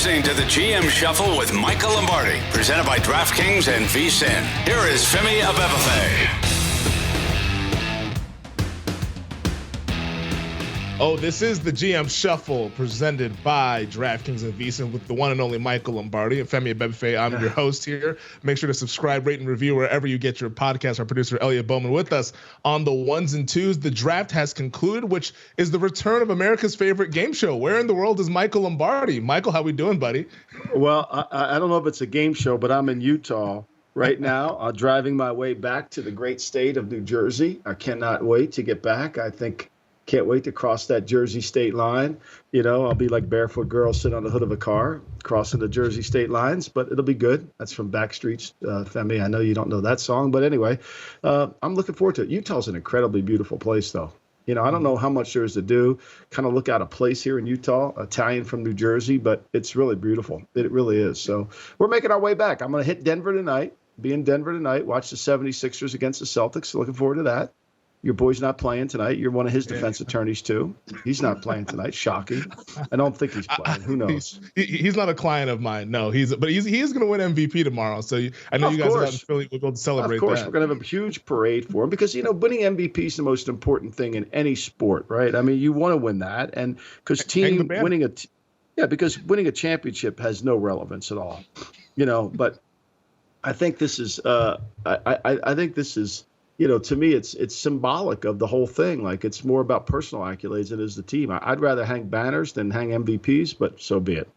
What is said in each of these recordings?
listening to the GM Shuffle with Michael Lombardi, presented by DraftKings and VSiN. Here is Femi Abebefe. Oh, this is the GM Shuffle presented by DraftKings and VSiN with the one and only Michael Lombardi and Femi Abebefe. I'm your host here. Make sure to subscribe, rate, and review wherever you get your podcast. Our producer, Elliot Bowman, with us on the ones and twos. The draft has concluded, which is the return of America's favorite game show. Where in the world is Michael Lombardi? Michael, how we doing, buddy? Well, I don't know if it's a game show, but I'm in Utah right now, driving my way back to the great state of New Jersey. I cannot wait to get back. Can't wait to cross that Jersey state line. You know, I'll be like barefoot girl sitting on the hood of a car crossing the Jersey state lines, but it'll be good. That's from Backstreet's Femi. I know you don't know that song, but anyway, I'm looking forward to it. Utah's an incredibly beautiful place, though. You know, I don't know how much there is to do. Kind of look out of place here in Utah, Italian from New Jersey, but it's really beautiful. It really is. So we're making our way back. I'm going to hit Denver tonight, be in Denver tonight, watch the 76ers against the Celtics. Looking forward to that. Your boy's not playing tonight. You're one of his defense attorneys, too. He's not playing tonight. Shocking. I don't think he's playing. Who knows? He's not a client of mine. No, he is going to win MVP tomorrow. So I know you guys are out in Philly. We'll go celebrate that. Of course, we're going to have a huge parade for him because, you know, winning MVP is the most important thing in any sport, right? I mean, you want to win that. And because winning a championship has no relevance at all, you know, but I think this is I think this is, you know, to me, it's symbolic of the whole thing. Like, it's more about personal accolades than it is the team. I'd rather hang banners than hang MVPs, but so be it.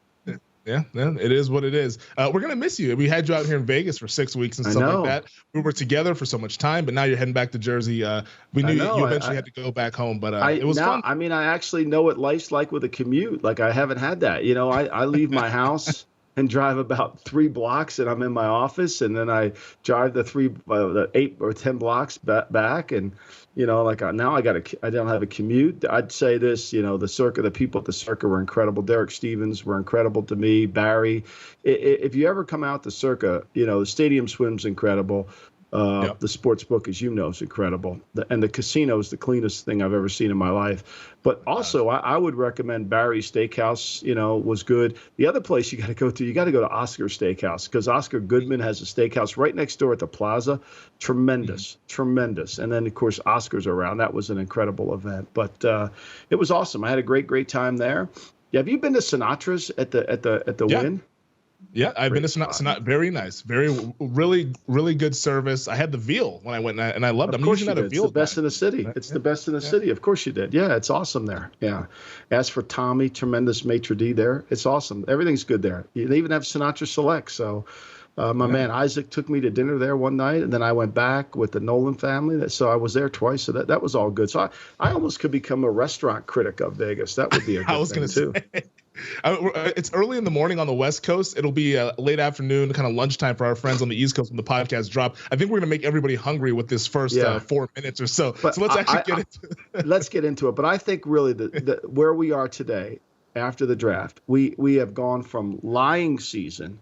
Yeah, it is what it is. We're going to miss you. We had you out here in Vegas for 6 weeks and stuff like that. We were together for so much time, but now you're heading back to Jersey. We knew you eventually had to go back home, but it was fun. I mean, I actually know what life's like with a commute. Like, I haven't had that. You know, I leave my house and drive about 3 blocks and I'm in my office, and then I drive the 8 or 10 blocks back. And, you know, like now I don't have a commute. I'd say this, you know, the people at the Circa were incredible. Derek Stevens were incredible to me. Barry, if you ever come out to Circa, you know, the stadium swim's incredible. Yep. The sports book, as you know, is incredible. And the casino is the cleanest thing I've ever seen in my life. But also, I would recommend Barry's Steakhouse, you know, was good. The other place you got to go to Oscar's Steakhouse, because Oscar Goodman has a steakhouse right next door at the Plaza. Tremendous. And then, of course, Oscar's around. That was an incredible event. But it was awesome. I had a great time there. Yeah, have you been to Sinatra's at the Wynn? Yeah, I've been to Sonata. Very nice. Really good service. I had the veal when I went, and I loved it. Of course you did. It's the best in the city. It's the best in the city. Of course you did. Yeah, it's awesome there. Yeah. As for Tommy, tremendous maitre d' there. It's awesome. Everything's good there. They even have Sinatra Select. So my man Isaac took me to dinner there one night, and then I went back with the Nolan family. So I was there twice. So that was all good. So I almost could become a restaurant critic of Vegas. That would be a good thing too. It's early in the morning on the West Coast. It'll be late afternoon, kind of lunchtime for our friends on the East Coast when the podcast drop. I think we're going to make everybody hungry with this first 4 minutes or so. But so let's actually get into it. Let's get into it. But I think really where we are today after the draft, we have gone from lying season,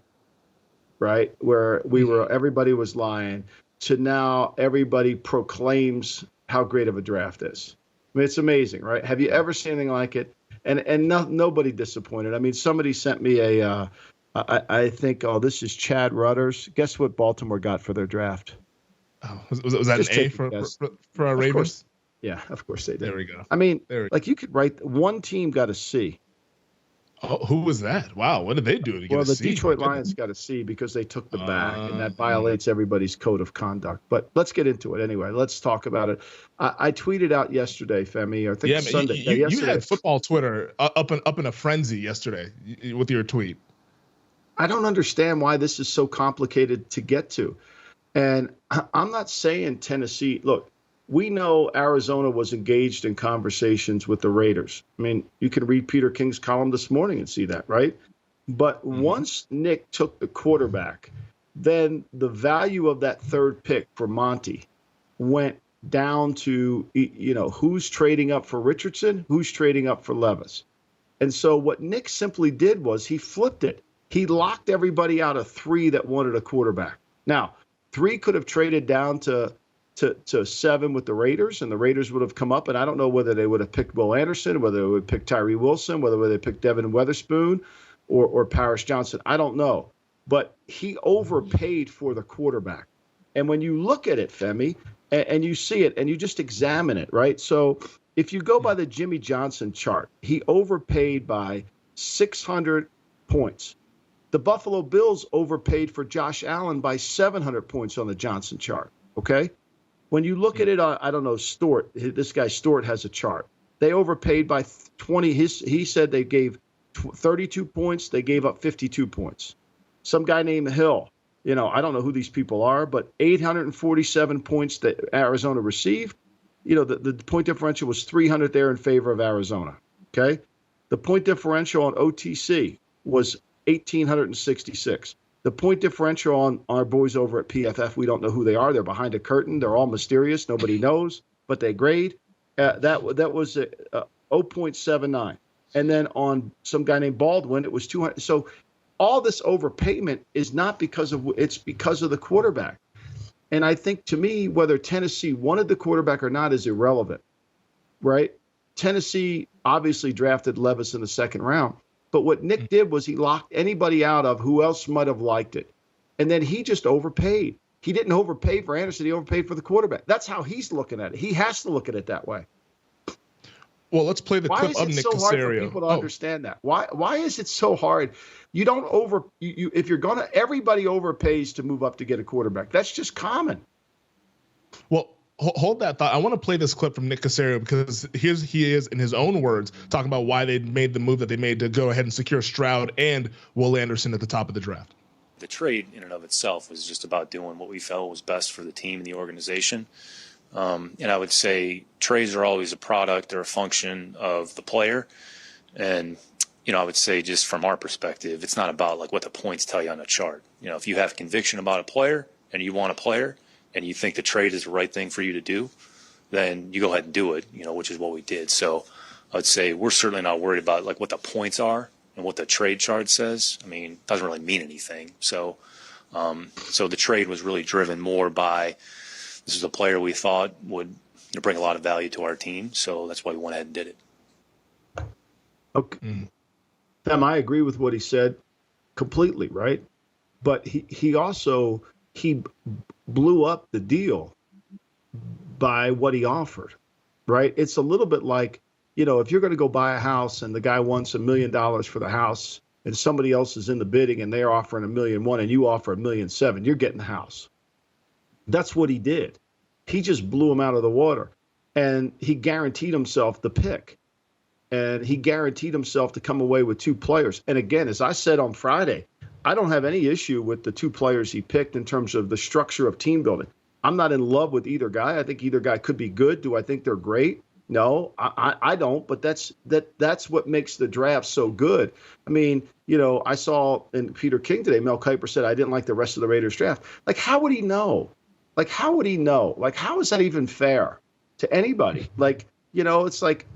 right, where everybody was lying, to now everybody proclaims how great of a draft is. I mean, it's amazing, right? Have you ever seen anything like it? And nobody disappointed. I mean, somebody sent me I think, this is Chad Rudders. Guess what Baltimore got for their draft? Oh, was that just an A for our Ravens? Yeah, of course they did. There we go. I mean, like you could write one team got a C. Oh, who was that? Wow, what did they do to get a C? Well, the Detroit Lions got a C because they took the bag, and that violates everybody's code of conduct. But let's get into it anyway. Let's talk about it. I tweeted out yesterday, Femi, or I think Sunday. You had football Twitter up in a frenzy yesterday with your tweet. I don't understand why this is so complicated to get to. And I'm not saying Tennessee. Look, we know Arizona was engaged in conversations with the Raiders. I mean, you can read Peter King's column this morning and see that, right? But once Nick took the quarterback, then the value of that third pick for Monty went down to, you know, who's trading up for Richardson, who's trading up for Levis. And so what Nick simply did was he flipped it. He locked everybody out of 3 that wanted a quarterback. Now, 3 could have traded down to 7 with the Raiders, and the Raiders would have come up, and I don't know whether they would have picked Will Anderson, whether they would pick Tyree Wilson, whether they picked Devin Weatherspoon, or Paris Johnson. I don't know. But he overpaid for the quarterback. And when you look at it, Femi, and you see it and you just examine it, right? So if you go by the Jimmy Johnson chart, he overpaid by 600 points. The Buffalo Bills overpaid for Josh Allen by 700 points on the Johnson chart, okay? When you look at it, I don't know, Stewart, this guy Stewart has a chart. They overpaid by 20. He said they gave 32 points. They gave up 52 points. Some guy named Hill, I don't know who these people are, but 847 points that Arizona received. The point differential was 300 there in favor of Arizona, okay? The point differential on OTC was 1,866. The point differential on our boys over at PFF, we don't know who they are. They're behind a curtain. They're all mysterious. Nobody knows, but they grade. That was 0.79. And then on some guy named Baldwin, it was 200. So all this overpayment is not because of the quarterback. And I think, to me, whether Tennessee wanted the quarterback or not is irrelevant, right? Tennessee obviously drafted Levis in the second round. But what Nick did was he locked anybody out of who else might have liked it. And then he just overpaid. He didn't overpay for Anderson. He overpaid for the quarterback. That's how he's looking at it. He has to look at it that way. Well, let's play the clip of Nick Caserio. Why is it so hard for people to understand that? Why is it so hard? You don't if you're going to, everybody overpays to move up to get a quarterback. That's just common. Well, hold that thought. I want to play this clip from Nick Caserio because he is, in his own words, talking about why they made the move that they made to go ahead and secure Stroud and Will Anderson at the top of the draft. The trade in and of itself was just about doing what we felt was best for the team and the organization. And I would say trades are always a product or a function of the player. And, I would say just from our perspective, it's not about like what the points tell you on a chart. If you have conviction about a player and you want a player and you think the trade is the right thing for you to do, then you go ahead and do it, which is what we did. So I would say we're certainly not worried about like what the points are and what the trade chart says. I mean, it doesn't really mean anything. So the trade was really driven more by this is a player we thought would bring a lot of value to our team. So that's why we went ahead and did it. Okay. Sam, I agree with what he said completely, right? But he also blew up the deal by what he offered, right? It's a little bit like, if you're going to go buy a house and the guy wants $1 million for the house and somebody else is in the bidding and they're offering $1.1 million and you offer $1.7 million, you're getting the house. That's what he did. He just blew him out of the water, and he guaranteed himself the pick, and he guaranteed himself to come away with two players. And again, as I said on Friday, I don't have any issue with the two players he picked in terms of the structure of team building. I'm not in love with either guy. I think either guy could be good. Do I think they're great? No, I don't. But that's what makes the draft so good. I mean, I saw in Peter King today, Mel Kiper said, I didn't like the rest of the Raiders draft. Like, how would he know? Like, how would he know? Like, how is that even fair to anybody? Like, it's like,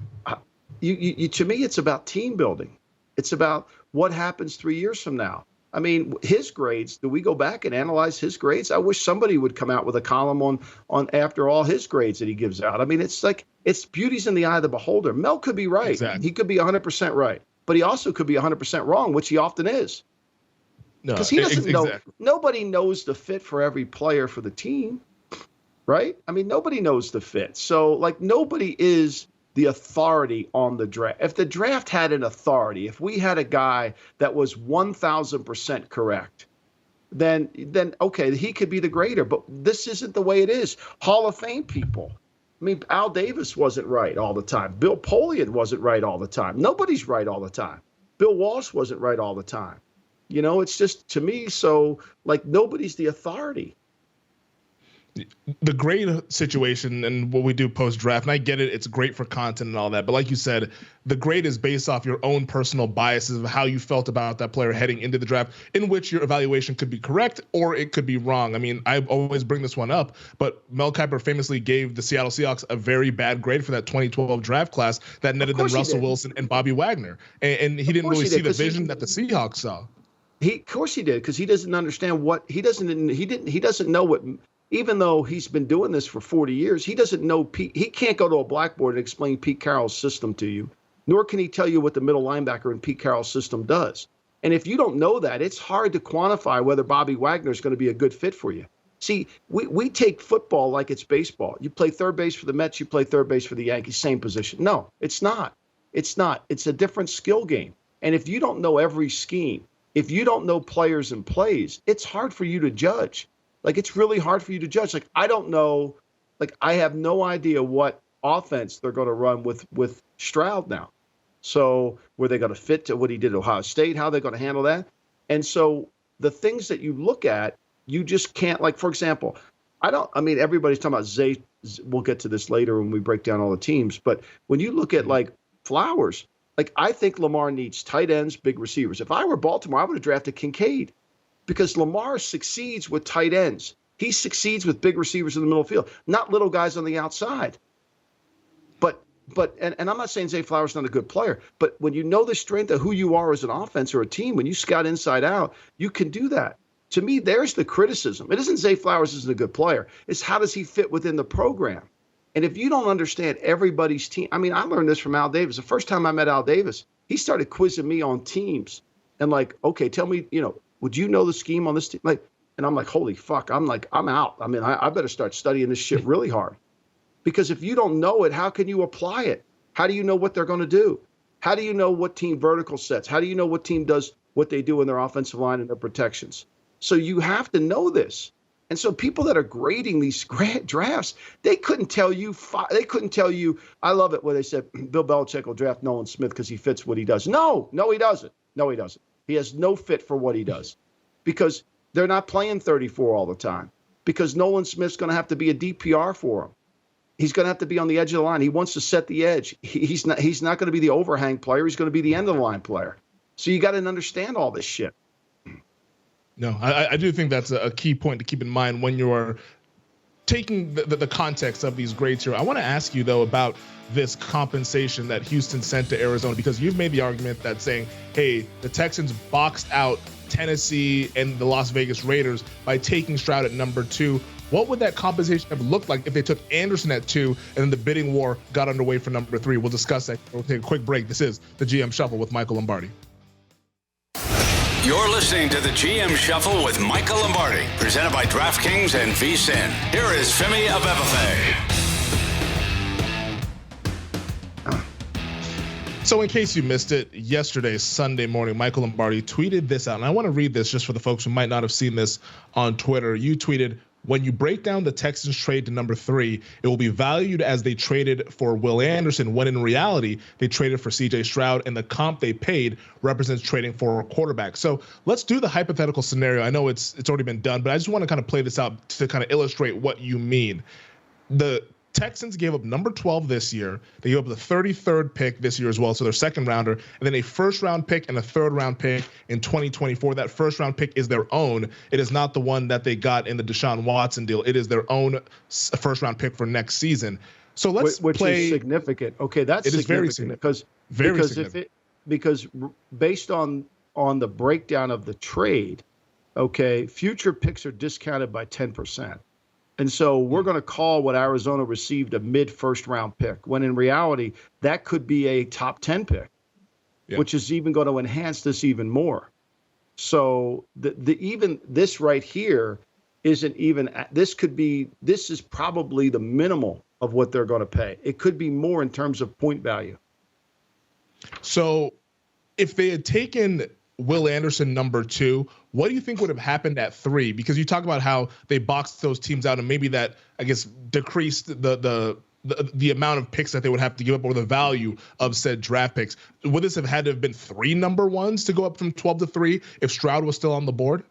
to me, it's about team building. It's about what happens 3 years from now. I mean, his grades, do we go back and analyze his grades? I wish somebody would come out with a column on after all his grades that he gives out. I mean, it's like, it's beauty's in the eye of the beholder. Mel could be right. Exactly. He could be 100% right, but he also could be 100% wrong, which he often is. Because he doesn't know. Nobody knows the fit for every player for the team, right? I mean, nobody knows the fit. So, like, nobody is the authority on the draft. If the draft had an authority, if we had a guy that was 1,000% correct, then okay, he could be the greater. But this isn't the way it is. Hall of Fame people. I mean, Al Davis wasn't right all the time. Bill Polian wasn't right all the time. Nobody's right all the time. Bill Walsh wasn't right all the time. It's just, to me, so like nobody's the authority. The grade situation and what we do post-draft, and I get it, it's great for content and all that, but like you said, the grade is based off your own personal biases of how you felt about that player heading into the draft, in which your evaluation could be correct or it could be wrong. I mean, I always bring this one up, but Mel Kiper famously gave the Seattle Seahawks a very bad grade for that 2012 draft class that netted them Russell Wilson and Bobby Wagner, and he didn't really see the vision that the Seahawks saw. Of course he did, because he doesn't understand what he doesn't know what. Even though he's been doing this for 40 years, he doesn't know he can't go to a blackboard and explain Pete Carroll's system to you, nor can he tell you what the middle linebacker in Pete Carroll's system does. And if you don't know that, it's hard to quantify whether Bobby Wagner is going to be a good fit for you. See, we take football like it's baseball. You play third base for the Mets, you play third base for the Yankees, same position. No, it's not. It's not. It's a different skill game. And if you don't know every scheme, if you don't know players and plays, it's hard for you to judge. Like, it's really hard for you to judge. Like, I don't know. Like, I have no idea what offense they're going to run with Stroud now. So were they going to fit to what he did at Ohio State? How are they going to handle that? And so the things that you look at, you just can't, like, for example, everybody's talking about Zay. We'll get to this later when we break down all the teams. But when you look at, like, Flowers, like, I think Lamar needs tight ends, big receivers. If I were Baltimore, I would have drafted Kincaid because Lamar succeeds with tight ends. He succeeds with big receivers in the middle of the field, not little guys on the outside. But I'm not saying Zay Flowers is not a good player, but when you know the strength of who you are as an offense or a team, when you scout inside out, you can do that. To me, there's the criticism. It isn't Zay Flowers isn't a good player. It's how does he fit within the program? And if you don't understand everybody's team, I learned this from Al Davis. The first time I met Al Davis, he started quizzing me on teams and like, okay, tell me, would you know the scheme on this team? Like, and I'm like, holy fuck, I'm out. I better start studying this shit really hard. Because if you don't know it, how can you apply it? How do you know what they're going to do? How do you know what team vertical sets? How do you know what team does what they do in their offensive line and their protections? So you have to know this. And so people that are grading these drafts, they couldn't tell you. I love it where they said Bill Belichick will draft Nolan Smith because he fits what he does. No, he doesn't. No, he doesn't. He has no fit for what he does because they're not playing 34 all the time because Nolan Smith's going to have to be a DPR for him. He's going to have to be on the edge of the line. He wants to set the edge. He's not going to be the overhang player. He's going to be the end of the line player. So you got to understand all this shit. No, I do think that's a key point to keep in mind when you're taking the context of these grades here. I want to ask you, though, about this compensation that Houston sent to Arizona, because you've made the argument that saying, hey, the Texans boxed out Tennessee and the Las Vegas Raiders by taking Stroud at number 2. What would that compensation have looked like if they took Anderson at 2 and then the bidding war got underway for number 3? We'll discuss that. We'll take a quick break. This is the GM Shuffle with Michael Lombardi. You're listening to the GM Shuffle with Michael Lombardi, presented by DraftKings and VSiN. Here is Femi Abebefe. So in case you missed it, yesterday, Sunday morning, Michael Lombardi tweeted this out. And I want to read this just for the folks who might not have seen this on Twitter. You tweeted, when you break down the Texans trade to number 3, it will be valued as they traded for Will Anderson, when in reality, they traded for C.J. Stroud, and the comp they paid represents trading for a quarterback. So let's do the hypothetical scenario. I know it's already been done, but I just want to kind of play this out to kind of illustrate what you mean. The Texans gave up number 12 this year. They gave up the 33rd pick this year as well, so their second rounder, and then a first-round pick and a third-round pick in 2024. That first-round pick is their own. It is not the one that they got in the Deshaun Watson deal. It is their own first-round pick for next season. So let's which play. Is significant. Okay, that's significant because based on the breakdown of the trade, okay, future picks are discounted by 10%. And so we're going to call what Arizona received a mid-first round pick, when in reality, that could be a top 10 pick, which is even going to enhance this even more. So even this right here isn't even, this is probably the minimal of what they're going to pay. It could be more in terms of point value. So if they had taken Will Anderson number 2, what do you think would have happened at 3? Because you talk about how they boxed those teams out, and maybe that, I guess, decreased the amount of picks that they would have to give up, or the value of said draft picks. Would this have had to have been 3 number 1s to go up from 12 to 3 if Stroud was still on the board?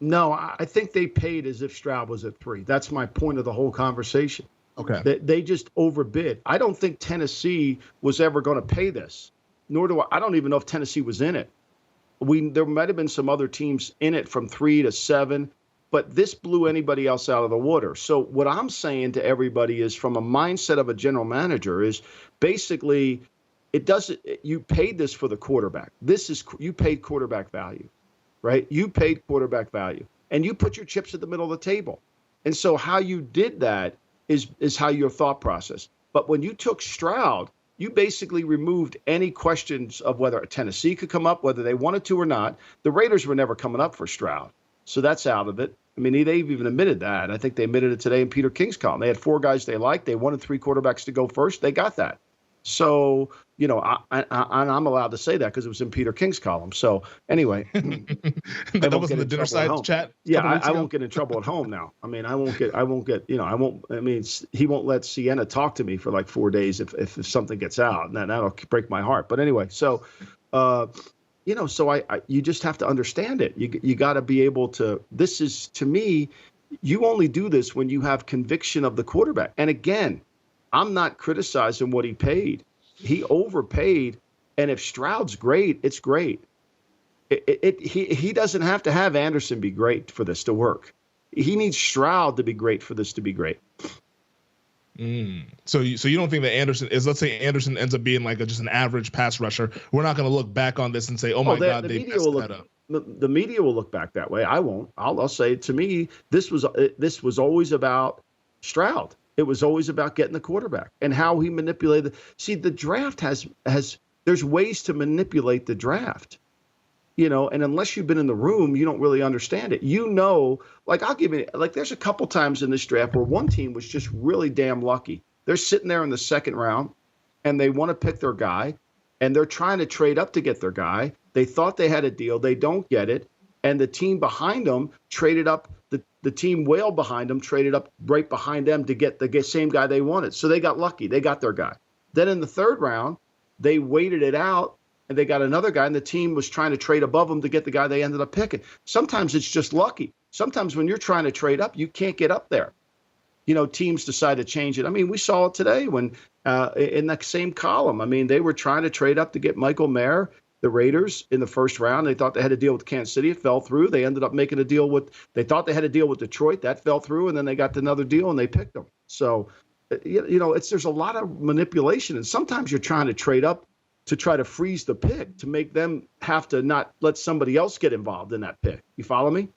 No, I think they paid as if Stroud was at 3. That's my point of the whole conversation. Okay. They just overbid. I don't think Tennessee was ever going to pay this, nor do I don't even know if Tennessee was in it. There might have been some other teams in it from 3 to 7, but this blew anybody else out of the water. So what I'm saying to everybody is, from a mindset of a general manager, is basically you paid this for the quarterback. You paid quarterback value, right? You paid quarterback value, and you put your chips at the middle of the table. And so how you did that is how your thought process. But when you took Stroud, you basically removed any questions of whether Tennessee could come up, whether they wanted to or not. The Raiders were never coming up for Stroud. So that's out of it. I mean, they've even admitted that. I think they admitted it today in Peter King's column. They had 4 guys they liked. They wanted 3 quarterbacks to go first. They got that. So, you know, I'm allowed to say that because it was in Peter King's column. So anyway, that was in the dinner side chat. Yeah, I won't get in trouble at home now. I mean, I won't get, you know, I mean, he won't let Sienna talk to me for like 4 days if something gets out, and that'll break my heart. But anyway, so, you know, so you just have to understand it. You got to be able to, this is, to me, you only do this when you have conviction of the quarterback. And again, I'm not criticizing what he paid. He overpaid, and if Stroud's great, it's great. He doesn't have to have Anderson be great for this to work. He needs Stroud to be great for this to be great. So you don't think that Anderson is, let's say Anderson ends up being like just an average pass rusher, we're not going to look back on this and say, oh my God, they messed that up. The media will look back that way. I won't. I'll say, to me, this was always about Stroud. It was always about getting the quarterback and how he manipulated. See, the draft has there's ways to manipulate the draft, you know, and unless you've been in the room, you don't really understand it. You know, like I'll give you, like there's a couple times in this draft where one team was just really damn lucky. They're sitting there in the second round and they want to pick their guy and they're trying to trade up to get their guy. They thought they had a deal. They don't get it. And the team behind them traded up. The team well behind them traded up right behind them to get the same guy they wanted. So they got lucky. They got their guy. Then in the third round, they waited it out and they got another guy, and the team was trying to trade above them to get the guy they ended up picking. Sometimes it's just lucky. Sometimes when you're trying to trade up, you can't get up there. You know, teams decide to change it. I mean, we saw it today when in that same column. I mean, they were trying to trade up to get Michael Mayer, the Raiders, in the first round. They thought they had a deal with Kansas City. It fell through. They ended up making a deal with – they thought they had a deal with Detroit. That fell through, and then they got another deal, and they picked them. So, you know, there's a lot of manipulation, and sometimes you're trying to trade up to try to freeze the pick to make them have to not let somebody else get involved in that pick. You follow me?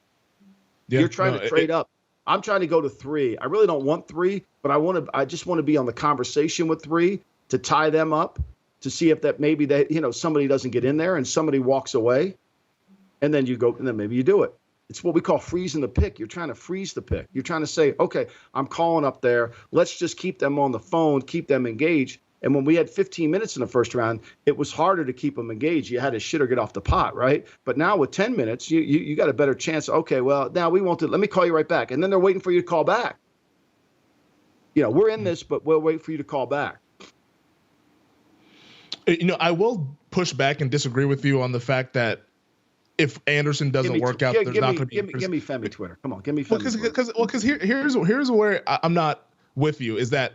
Yeah, you're trying to trade up. I'm trying to go to 3. I really don't want 3, but I just want to be on the conversation with 3 to tie them up, to see if that maybe that, you know, somebody doesn't get in there and somebody walks away, and then you go, and then maybe you do it. It's what we call freezing the pick. You're trying to freeze the pick. You're trying to say, okay, I'm calling up there. Let's just keep them on the phone, keep them engaged. And when we had 15 minutes in the first round, it was harder to keep them engaged. You had to shit or get off the pot, right? But now with 10 minutes, you got a better chance. Okay, well, now we won't do, let me call you right back. And then they're waiting for you to call back. You know, we're in this, but we'll wait for you to call back. You know, I will push back and disagree with you on the fact that if Anderson doesn't work out, there's not going to be. Give me Femi Twitter. Come on, give me Femi. Because here's where I'm not with you, is that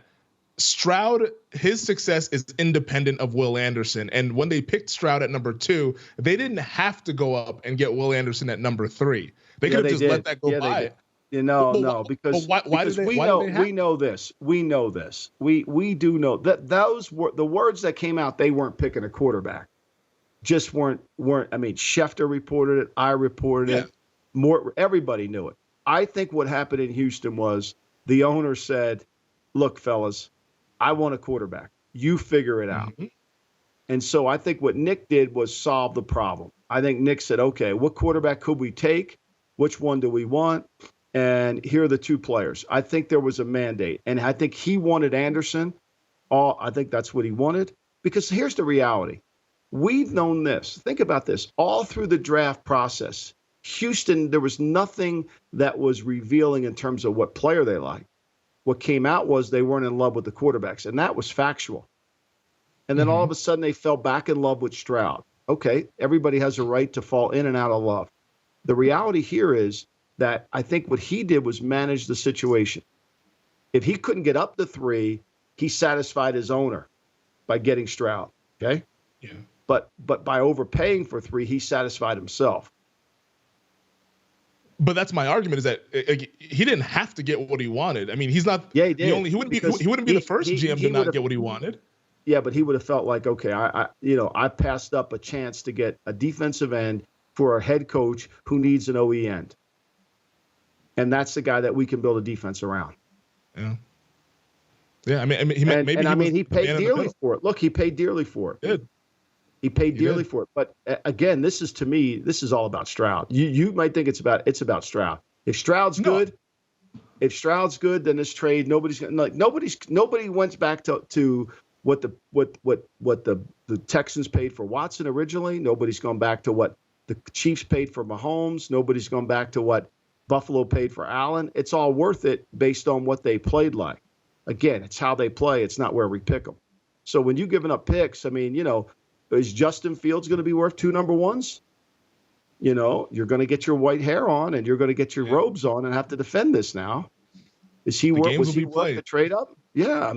Stroud, his success is independent of Will Anderson. And when they picked Stroud at number 2, they didn't have to go up and get Will Anderson at number 3. They could have just let that go by. You know, because we know this. We do know that those were the words that came out. They weren't picking a quarterback. Just weren't. I mean, Schefter reported it. I reported it. Everybody knew it. I think what happened in Houston was the owner said, "Look, fellas, I want a quarterback. You figure it out." Mm-hmm. And so I think what Nick did was solve the problem. I think Nick said, "Okay, what quarterback could we take? Which one do we want? And here are the 2 players." I think there was a mandate. And I think he wanted Anderson. I think that's what he wanted. Because here's the reality. We've known this. Think about this. All through the draft process, Houston, there was nothing that was revealing in terms of what player they liked. What came out was they weren't in love with the quarterbacks. And that was factual. And then all of a sudden they fell back in love with Stroud. Okay, everybody has a right to fall in and out of love. The reality here is that I think what he did was manage the situation. If he couldn't get up to 3, he satisfied his owner by getting Stroud. Okay. Yeah. But by overpaying for 3, he satisfied himself. But that's my argument, is that he didn't have to get what he wanted. I mean, he's not. Yeah, he did. He wouldn't be the first GM to not get what he wanted. Yeah, but he would have felt like, okay, I passed up a chance to get a defensive end for a head coach who needs an OE end. And that's the guy that we can build a defense around. Yeah. Yeah, I mean, he paid dearly for it. Look, he paid dearly for it. Good. He paid dearly for it. But again, this is all about Stroud. You might think it's about Stroud. If Stroud's good, then this trade nobody went back to what the Texans paid for Watson originally. Nobody's gone back to what the Chiefs paid for Mahomes. Nobody's gone back to what Buffalo paid for Allen. It's all worth it based on what they played like. Again, it's how they play. It's not where we pick them. So when you're giving up picks, I mean, is Justin Fields going to be worth 2 number ones? You're going to get your white hair on and you're going to get your robes on and have to defend this now. Was he worth the trade up? Yeah,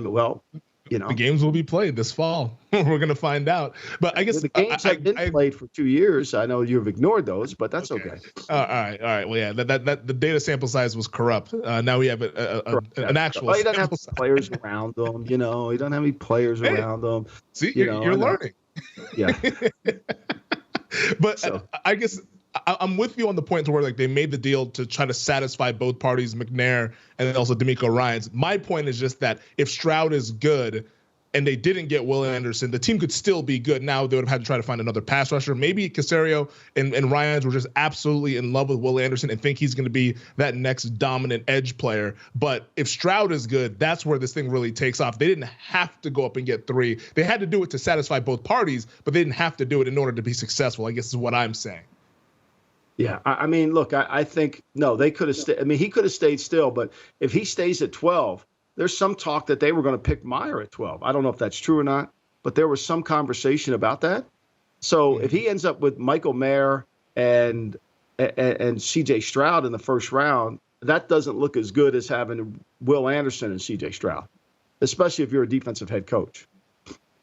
the games will be played this fall. We're going to find out. But I guess the games have been played for 2 years. I know you've ignored those, but that's okay. All right. Well, yeah, that the data sample size was corrupt. Now we have an actual. Well, he doesn't have players around them. He doesn't have any players around them. See, you're learning. Yeah. But I guess I'm with you on the point to where they made the deal to try to satisfy both parties, McNair and also D'Amico Ryans. My point is just that if Stroud is good and they didn't get Will Anderson, the team could still be good. Now they would have had to try to find another pass rusher. Maybe Caserio and Ryans were just absolutely in love with Will Anderson and think he's going to be that next dominant edge player. But if Stroud is good, that's where this thing really takes off. They didn't have to go up and get 3. They had to do it to satisfy both parties, but they didn't have to do it in order to be successful, I guess is what I'm saying. Yeah, I mean, look, I think, no, they could have stayed. I mean, he could have stayed still, but if he stays at 12, there's some talk that they were going to pick Meyer at 12. I don't know if that's true or not, but there was some conversation about that. So if he ends up with Michael Mayer and C.J. Stroud in the first round, that doesn't look as good as having Will Anderson and C.J. Stroud, especially if you're a defensive head coach.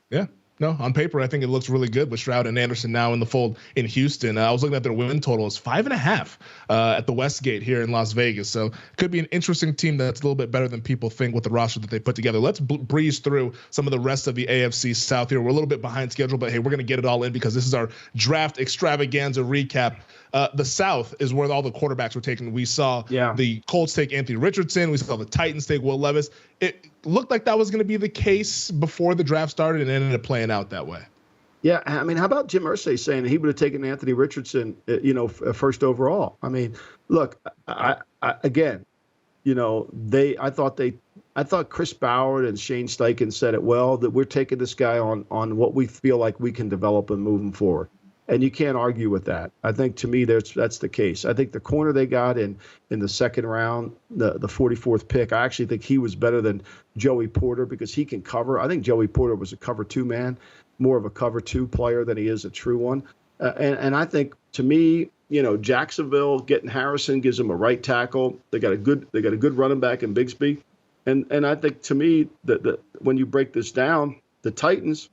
Yeah. No, on paper, I think it looks really good with Stroud and Anderson now in the fold in Houston. I was looking at their win total. It's 5.5 at the Westgate here in Las Vegas. So it could be an interesting team that's a little bit better than people think with the roster that they put together. Let's breeze through some of the rest of the AFC South here. We're a little bit behind schedule, but hey, we're going to get it all in because this is our draft extravaganza recap. The South is where all the quarterbacks were taken. We saw the Colts take Anthony Richardson. We saw the Titans take Will Levis. It looked like that was going to be the case before the draft started and ended up playing out that way. Yeah, I mean, how about Jim Irsay saying that he would have taken Anthony Richardson, first overall? I mean, look, I thought Chris Ballard and Shane Steichen said it well, that we're taking this guy on what we feel like we can develop and move him forward. And you can't argue with that. I think, to me, that's the case. I think the corner they got in the second round, the 44th pick, I actually think he was better than Joey Porter because he can cover. I think Joey Porter was a cover 2 man, more of a cover 2 player than he is a true one. And I think, to me, Jacksonville getting Harrison gives them a right tackle. They got a good running back in Bigsby. And I think, to me, that when you break this down, the Titans,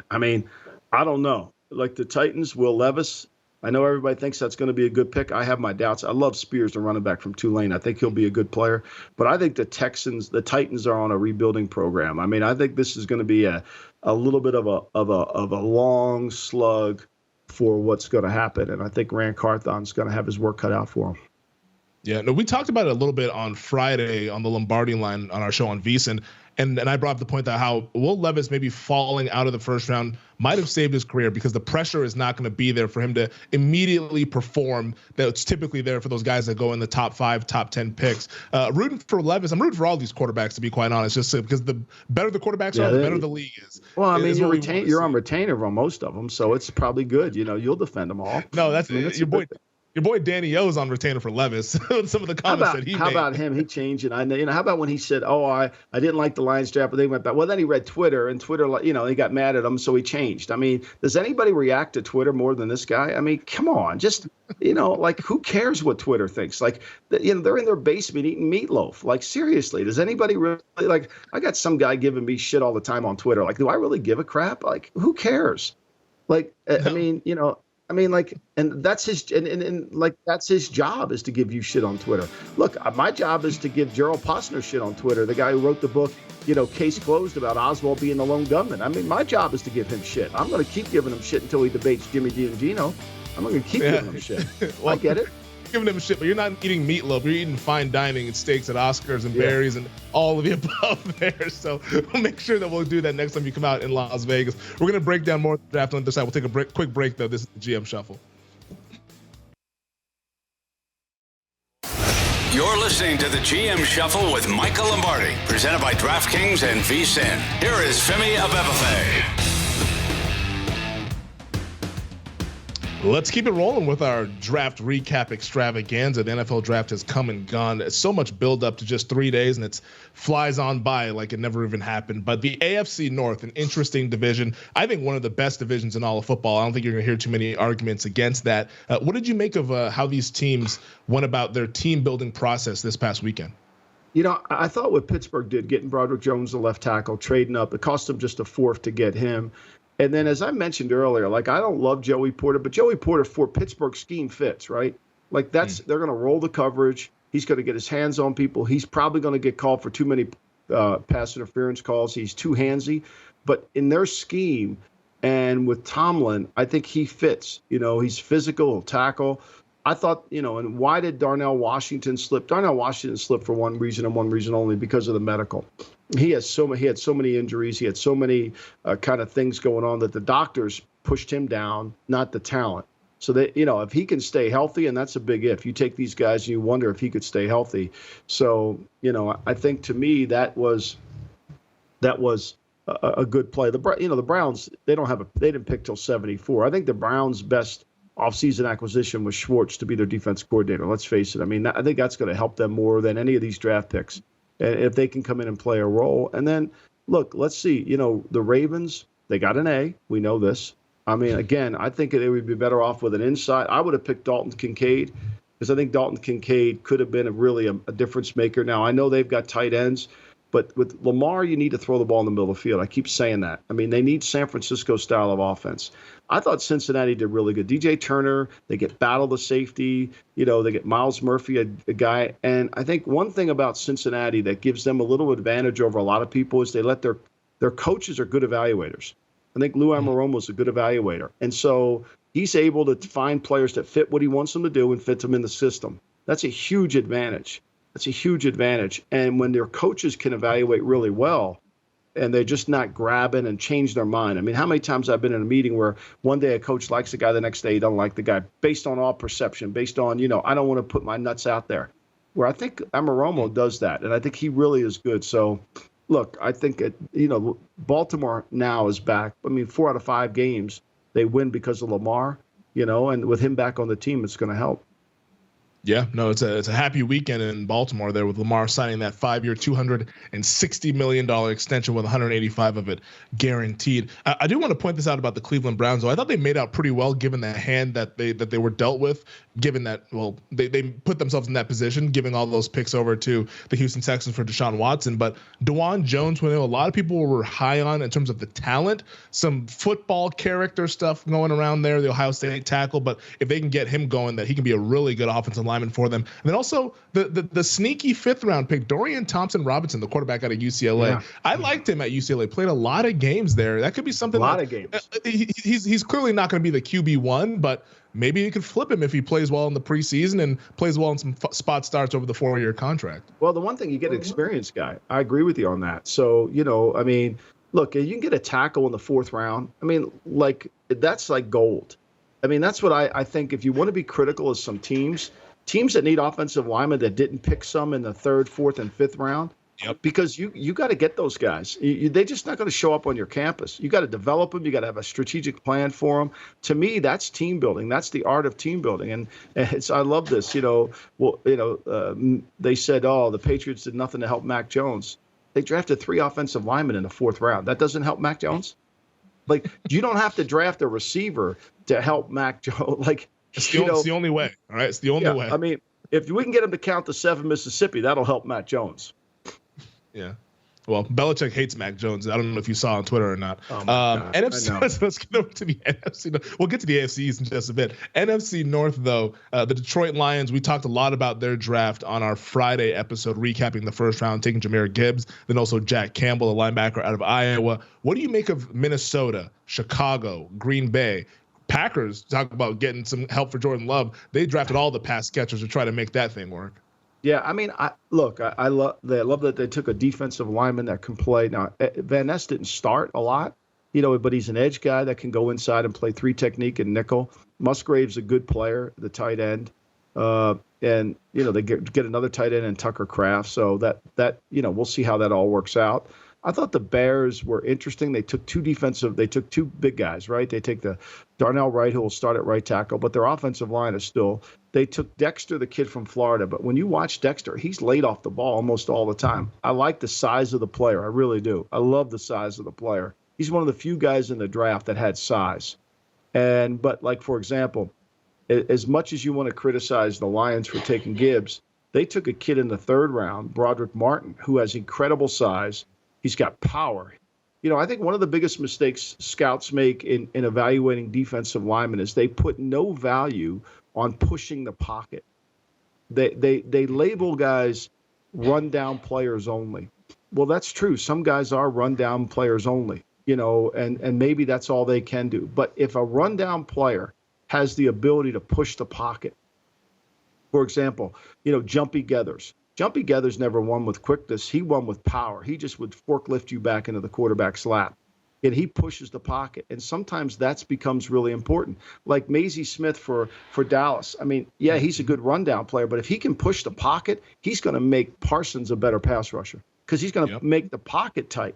I mean, I don't know. Like the Titans, Will Levis, I know everybody thinks that's going to be a good pick. I have my doubts. I love Spears, the running back from Tulane. I think he'll be a good player. But I think the Titans are on a rebuilding program. I mean, I think this is going to be a little bit of a long slug for what's going to happen. And I think Rand Carthon's going to have his work cut out for him. Yeah, no, we talked about it a little bit on Friday on the Lombardi line on our show on VSiN. And I brought up the point that how Will Levis maybe falling out of the first round might have saved his career because the pressure is not going to be there for him to immediately perform. That's typically there for those guys that go in the top 5, top 10 picks. Rooting for Levis, I'm rooting for all these quarterbacks, to be quite honest, just because the better the quarterbacks are, the better the league is. Well, I mean, you're on retainer on most of them, so it's probably good. You'll defend them all. No, that's your boy. Your boy Danny O's on retainer for Levis. Some of the comments that he made. How about him? He changed it. How about when he said, "Oh, I didn't like the Lions draft, but they went back." Well, then he read Twitter, and Twitter, he got mad at him, so he changed. I mean, does anybody react to Twitter more than this guy? I mean, come on, just who cares what Twitter thinks? Like, they're in their basement eating meatloaf. Like, seriously, does anybody really like? I got some guy giving me shit all the time on Twitter. Like, do I really give a crap? Like, who cares? Like, I mean, and that's his, that's his job, is to give you shit on Twitter. Look, my job is to give Gerald Posner shit on Twitter, the guy who wrote the book, Case Closed, about Oswald being the lone gunman. I mean, my job is to give him shit. I'm going to keep giving him shit until he debates Jimmy D'Angelo. I'm going to keep giving him shit. Well, I get it. giving him shit, but you're not eating meatloaf. You're eating fine dining and steaks at Oscars and berries and all of the above there. So we'll make sure that we'll do that next time you come out in Las Vegas. We're going to break down more of the draft on the other side. We'll take a quick break, though. This is the GM Shuffle. You're listening to the GM Shuffle with Michael Lombardi, presented by DraftKings and VSiN. Here is Femi Abebefe. Let's keep it rolling with our draft recap extravaganza. The NFL draft has come and gone. It's so much build up to just 3 days, and it flies on by like it never even happened. But the AFC North, an interesting division. I think one of the best divisions in all of football. I don't think you're going to hear too many arguments against that. What did you make of how these teams went about their team building process this past weekend? You know, I thought what Pittsburgh did, getting Broderick Jones, the left tackle, trading up, it cost them just a fourth to get him. And then, as I mentioned earlier, like, I don't love Joey Porter, but Joey Porter for Pittsburgh scheme fits, right? Like, they're going to roll the coverage. He's going to get his hands on people. He's probably going to get called for too many pass interference calls. He's too handsy. But in their scheme and with Tomlin, I think he fits. You know, he's physical, he'll tackle. I thought, you know, and why did Darnell Washington slip? Darnell Washington slipped for one reason and one reason only, because of the medical. He had so many injuries. He had so many kind of things going on that the doctors pushed him down, not the talent. So that, you know, if he can stay healthy, and that's a big if. You take these guys and you wonder if he could stay healthy. So, you know, I think to me that was a good play. The Browns, they didn't pick till 74. I think the Browns' best offseason acquisition was Schwartz to be their defense coordinator. Let's face it. I mean, I think that's going to help them more than any of these draft picks. And if they can come in and play a role. And then, look, let's see. You know, the Ravens, they got an A. We know this. I mean, again, I think they would be better off with an inside. I would have picked Dalton Kincaid, because I think Dalton Kincaid could have been really a difference maker. Now, I know they've got tight ends, but with Lamar, you need to throw the ball in the middle of the field. I keep saying that. I mean, they need San Francisco style of offense. I thought Cincinnati did really good. DJ Turner, they get Battle the safety. You know, they get Miles Murphy, a guy. And I think one thing about Cincinnati that gives them a little advantage over a lot of people is they let their coaches are good evaluators. I think Lou Anarumo is a good evaluator. And so he's able to find players that fit what he wants them to do and fit them in the system. That's a huge advantage. And when their coaches can evaluate really well, and they're just not grabbing and change their mind. I mean, how many times I've been in a meeting where one day a coach likes the guy, the next day he doesn't like the guy, based on all perception, based on, you know, I don't want to put my nuts out there. Where I think Anarumo does that, and I think he really is good. So, look, I think, Baltimore now is back. I mean, 4 out of 5 games, they win because of Lamar, you know, and with him back on the team, it's going to help. Yeah, no, it's a happy weekend in Baltimore there, with Lamar signing that 5-year, $260 million extension with 185 of it guaranteed. I do want to point this out about the Cleveland Browns, though. I thought they made out pretty well given the hand that they were dealt with, given that, well, they put themselves in that position, giving all those picks over to the Houston Texans for Deshaun Watson. But DeJuan Jones, when a lot of people were high on in terms of the talent, some football character stuff going around there, the Ohio State tackle. But if they can get him going, that he can be a really good offensive lineman for them. And then also the sneaky 5th round pick, Dorian Thompson-Robinson, the quarterback out of UCLA. Yeah. I liked him at UCLA, played a lot of games there. That could be something. A lot of games. He's clearly not going to be the QB1, but maybe you could flip him if he plays well in the preseason and plays well in some spot starts over the 4-year contract. Well, the one thing, you get an experienced guy. I agree with you on that. So, you know, I mean, look, you can get a tackle in the 4th round. I mean, like, that's like gold. I mean, that's what I think. If you want to be critical of some teams that need offensive linemen that didn't pick some in the 3rd, 4th, and 5th round, yep. Because you got to get those guys. They're just not going to show up on your campus. You got to develop them. You got to have a strategic plan for them. To me, that's team building. That's the art of team building. And I love this. You know, well, you know, they said, oh, the Patriots did nothing to help Mac Jones. They drafted 3 offensive linemen in the 4th round. That doesn't help Mac Jones. Like, you don't have to draft a receiver to help Mac Jones. Like. It's the only way. All right. It's the only way. I mean, if we can get him to count to 7 Mississippi, that'll help Matt Jones. Yeah. Well, Belichick hates Mac Jones. I don't know if you saw on Twitter or not. Oh NFC, let's get over to the NFC. We'll get to the AFC East in just a bit. NFC North, though, the Detroit Lions, we talked a lot about their draft on our Friday episode, recapping the 1st round, taking Jahmyr Gibbs, then also Jack Campbell, a linebacker out of Iowa. What do you make of Minnesota, Chicago, Green Bay, Packers talk about getting some help for Jordan Love. They drafted all the pass catchers to try to make that thing work. Yeah, I mean, I love that they took a defensive lineman that can play. Now, Van Ness didn't start a lot, but he's an edge guy that can go inside and play 3 technique and nickel. Musgrave's a good player, the tight end. And they get another tight end in Tucker Kraft. So that we'll see how that all works out. I thought the Bears were interesting. They took 2 big guys, right? They take the Darnell Wright, who will start at right tackle, but their offensive line is still. They took Dexter, the kid from Florida, but when you watch Dexter, he's laid off the ball almost all the time. I like the size of the player. I really do. I love the size of the player. He's one of the few guys in the draft that had size. But like, for example, as much as you want to criticize the Lions for taking Gibbs, they took a kid in the 3rd round, Broderick Martin, who has incredible size. He's got power. I think one of the biggest mistakes scouts make in evaluating defensive linemen is they put no value on pushing the pocket. They label guys run-down players only. Well, that's true. Some guys are run-down players only, and maybe that's all they can do. But if a run-down player has the ability to push the pocket, for example, Jumpy Geathers. Jumpy Geathers never won with quickness. He won with power. He just would forklift you back into the quarterback's lap. And he pushes the pocket. And sometimes that becomes really important. Like Maisie Smith for Dallas. I mean, yeah, he's a good rundown player, but if he can push the pocket, he's going to make Parsons a better pass rusher because he's going to make the pocket tight.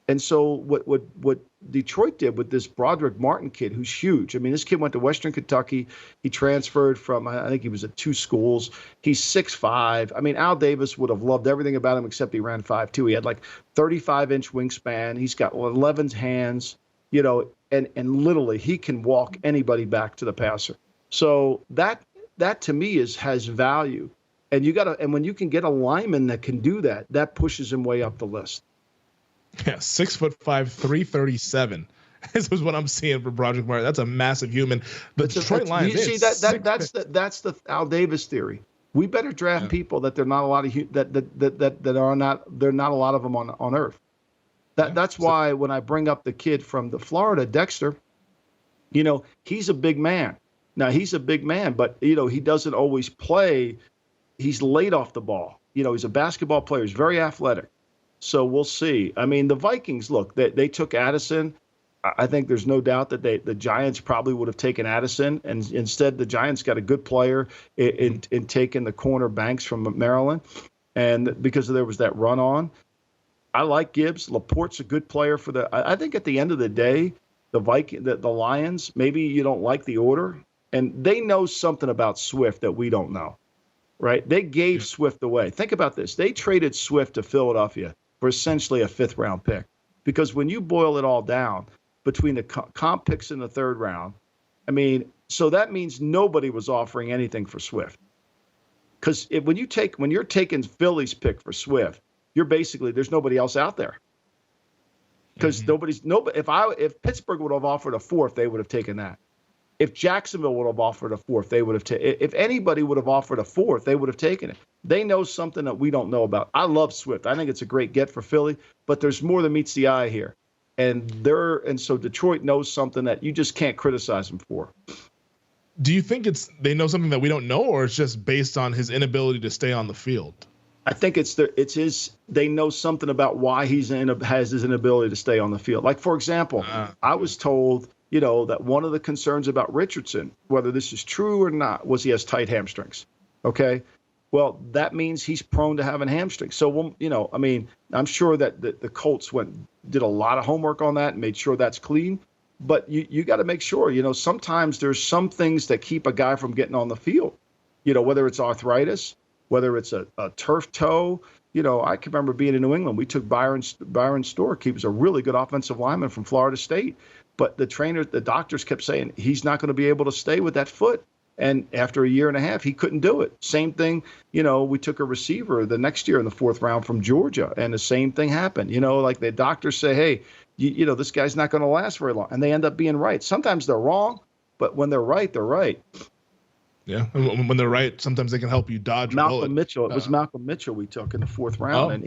And so what Detroit did with this Broderick Martin kid, who's huge. I mean, this kid went to Western Kentucky. He transferred from, I think he was at 2 schools. He's 6'5". I mean, Al Davis would have loved everything about him except he ran 5'2". He had like 35-inch wingspan. He's got 11 hands, and literally he can walk anybody back to the passer. So that to me has value. And when you can get a lineman that can do that, that pushes him way up the list. Yeah, 6'5", 337. This is what I'm seeing for Broderick Martin. That's a massive human. The Detroit Lions. You see that's the Al Davis theory. We better draft people that they're not a lot of they're not a lot of them on earth. That's why when I bring up the kid from the Florida, Dexter, he's a big man. Now he's a big man, but he doesn't always play. He's laid off the ball. He's a basketball player. He's very athletic. So we'll see. I mean, the Vikings, look, they took Addison. I think there's no doubt that the Giants probably would have taken Addison, and instead the Giants got a good player in taking the corner Banks from Maryland, and because there was that run on. I like Gibbs. Laporte's a good player for I think at the end of the day, the Lions, maybe you don't like the order, and they know something about Swift that we don't know, right? They gave Swift away. Think about this. They traded Swift to Philadelphia for essentially a 5th-round pick. Because when you boil it all down between the comp picks in the 3rd round, I mean, so that means nobody was offering anything for Swift. Because when you're taking Philly's pick for Swift, you're basically, there's nobody else out there. Because if Pittsburgh would have offered a 4th, they would have taken that. If Jacksonville would have offered a 4th, they would have taken. If anybody would have offered a 4th, they would have taken it. They know something that we don't know about. I love Swift. I think it's a great get for Philly, but there's more than meets the eye here, and so Detroit knows something that you just can't criticize them for. Do you think they know something that we don't know, or it's just based on his inability to stay on the field? I think they know something about why has his inability to stay on the field. Like, for example, I was told, that one of the concerns about Richardson, whether this is true or not, was he has tight hamstrings. Okay. Well, that means he's prone to having hamstrings. So, I'm sure that the Colts did a lot of homework on that and made sure that's clean. But you got to make sure, sometimes there's some things that keep a guy from getting on the field, whether it's arthritis, whether it's a turf toe. I can remember being in New England. We took Byron Stork. He was a really good offensive lineman from Florida State. But the doctors kept saying he's not going to be able to stay with that foot. And after a year and a half, he couldn't do it. Same thing, we took a receiver the next year in the 4th round from Georgia, and the same thing happened. Like the doctors say, hey, this guy's not going to last very long. And they end up being right. Sometimes they're wrong, but when they're right, they're right. Yeah, and when they're right, sometimes they can help you dodge Malcolm a bullet. Mitchell. It was Malcolm Mitchell we took in the 4th round, and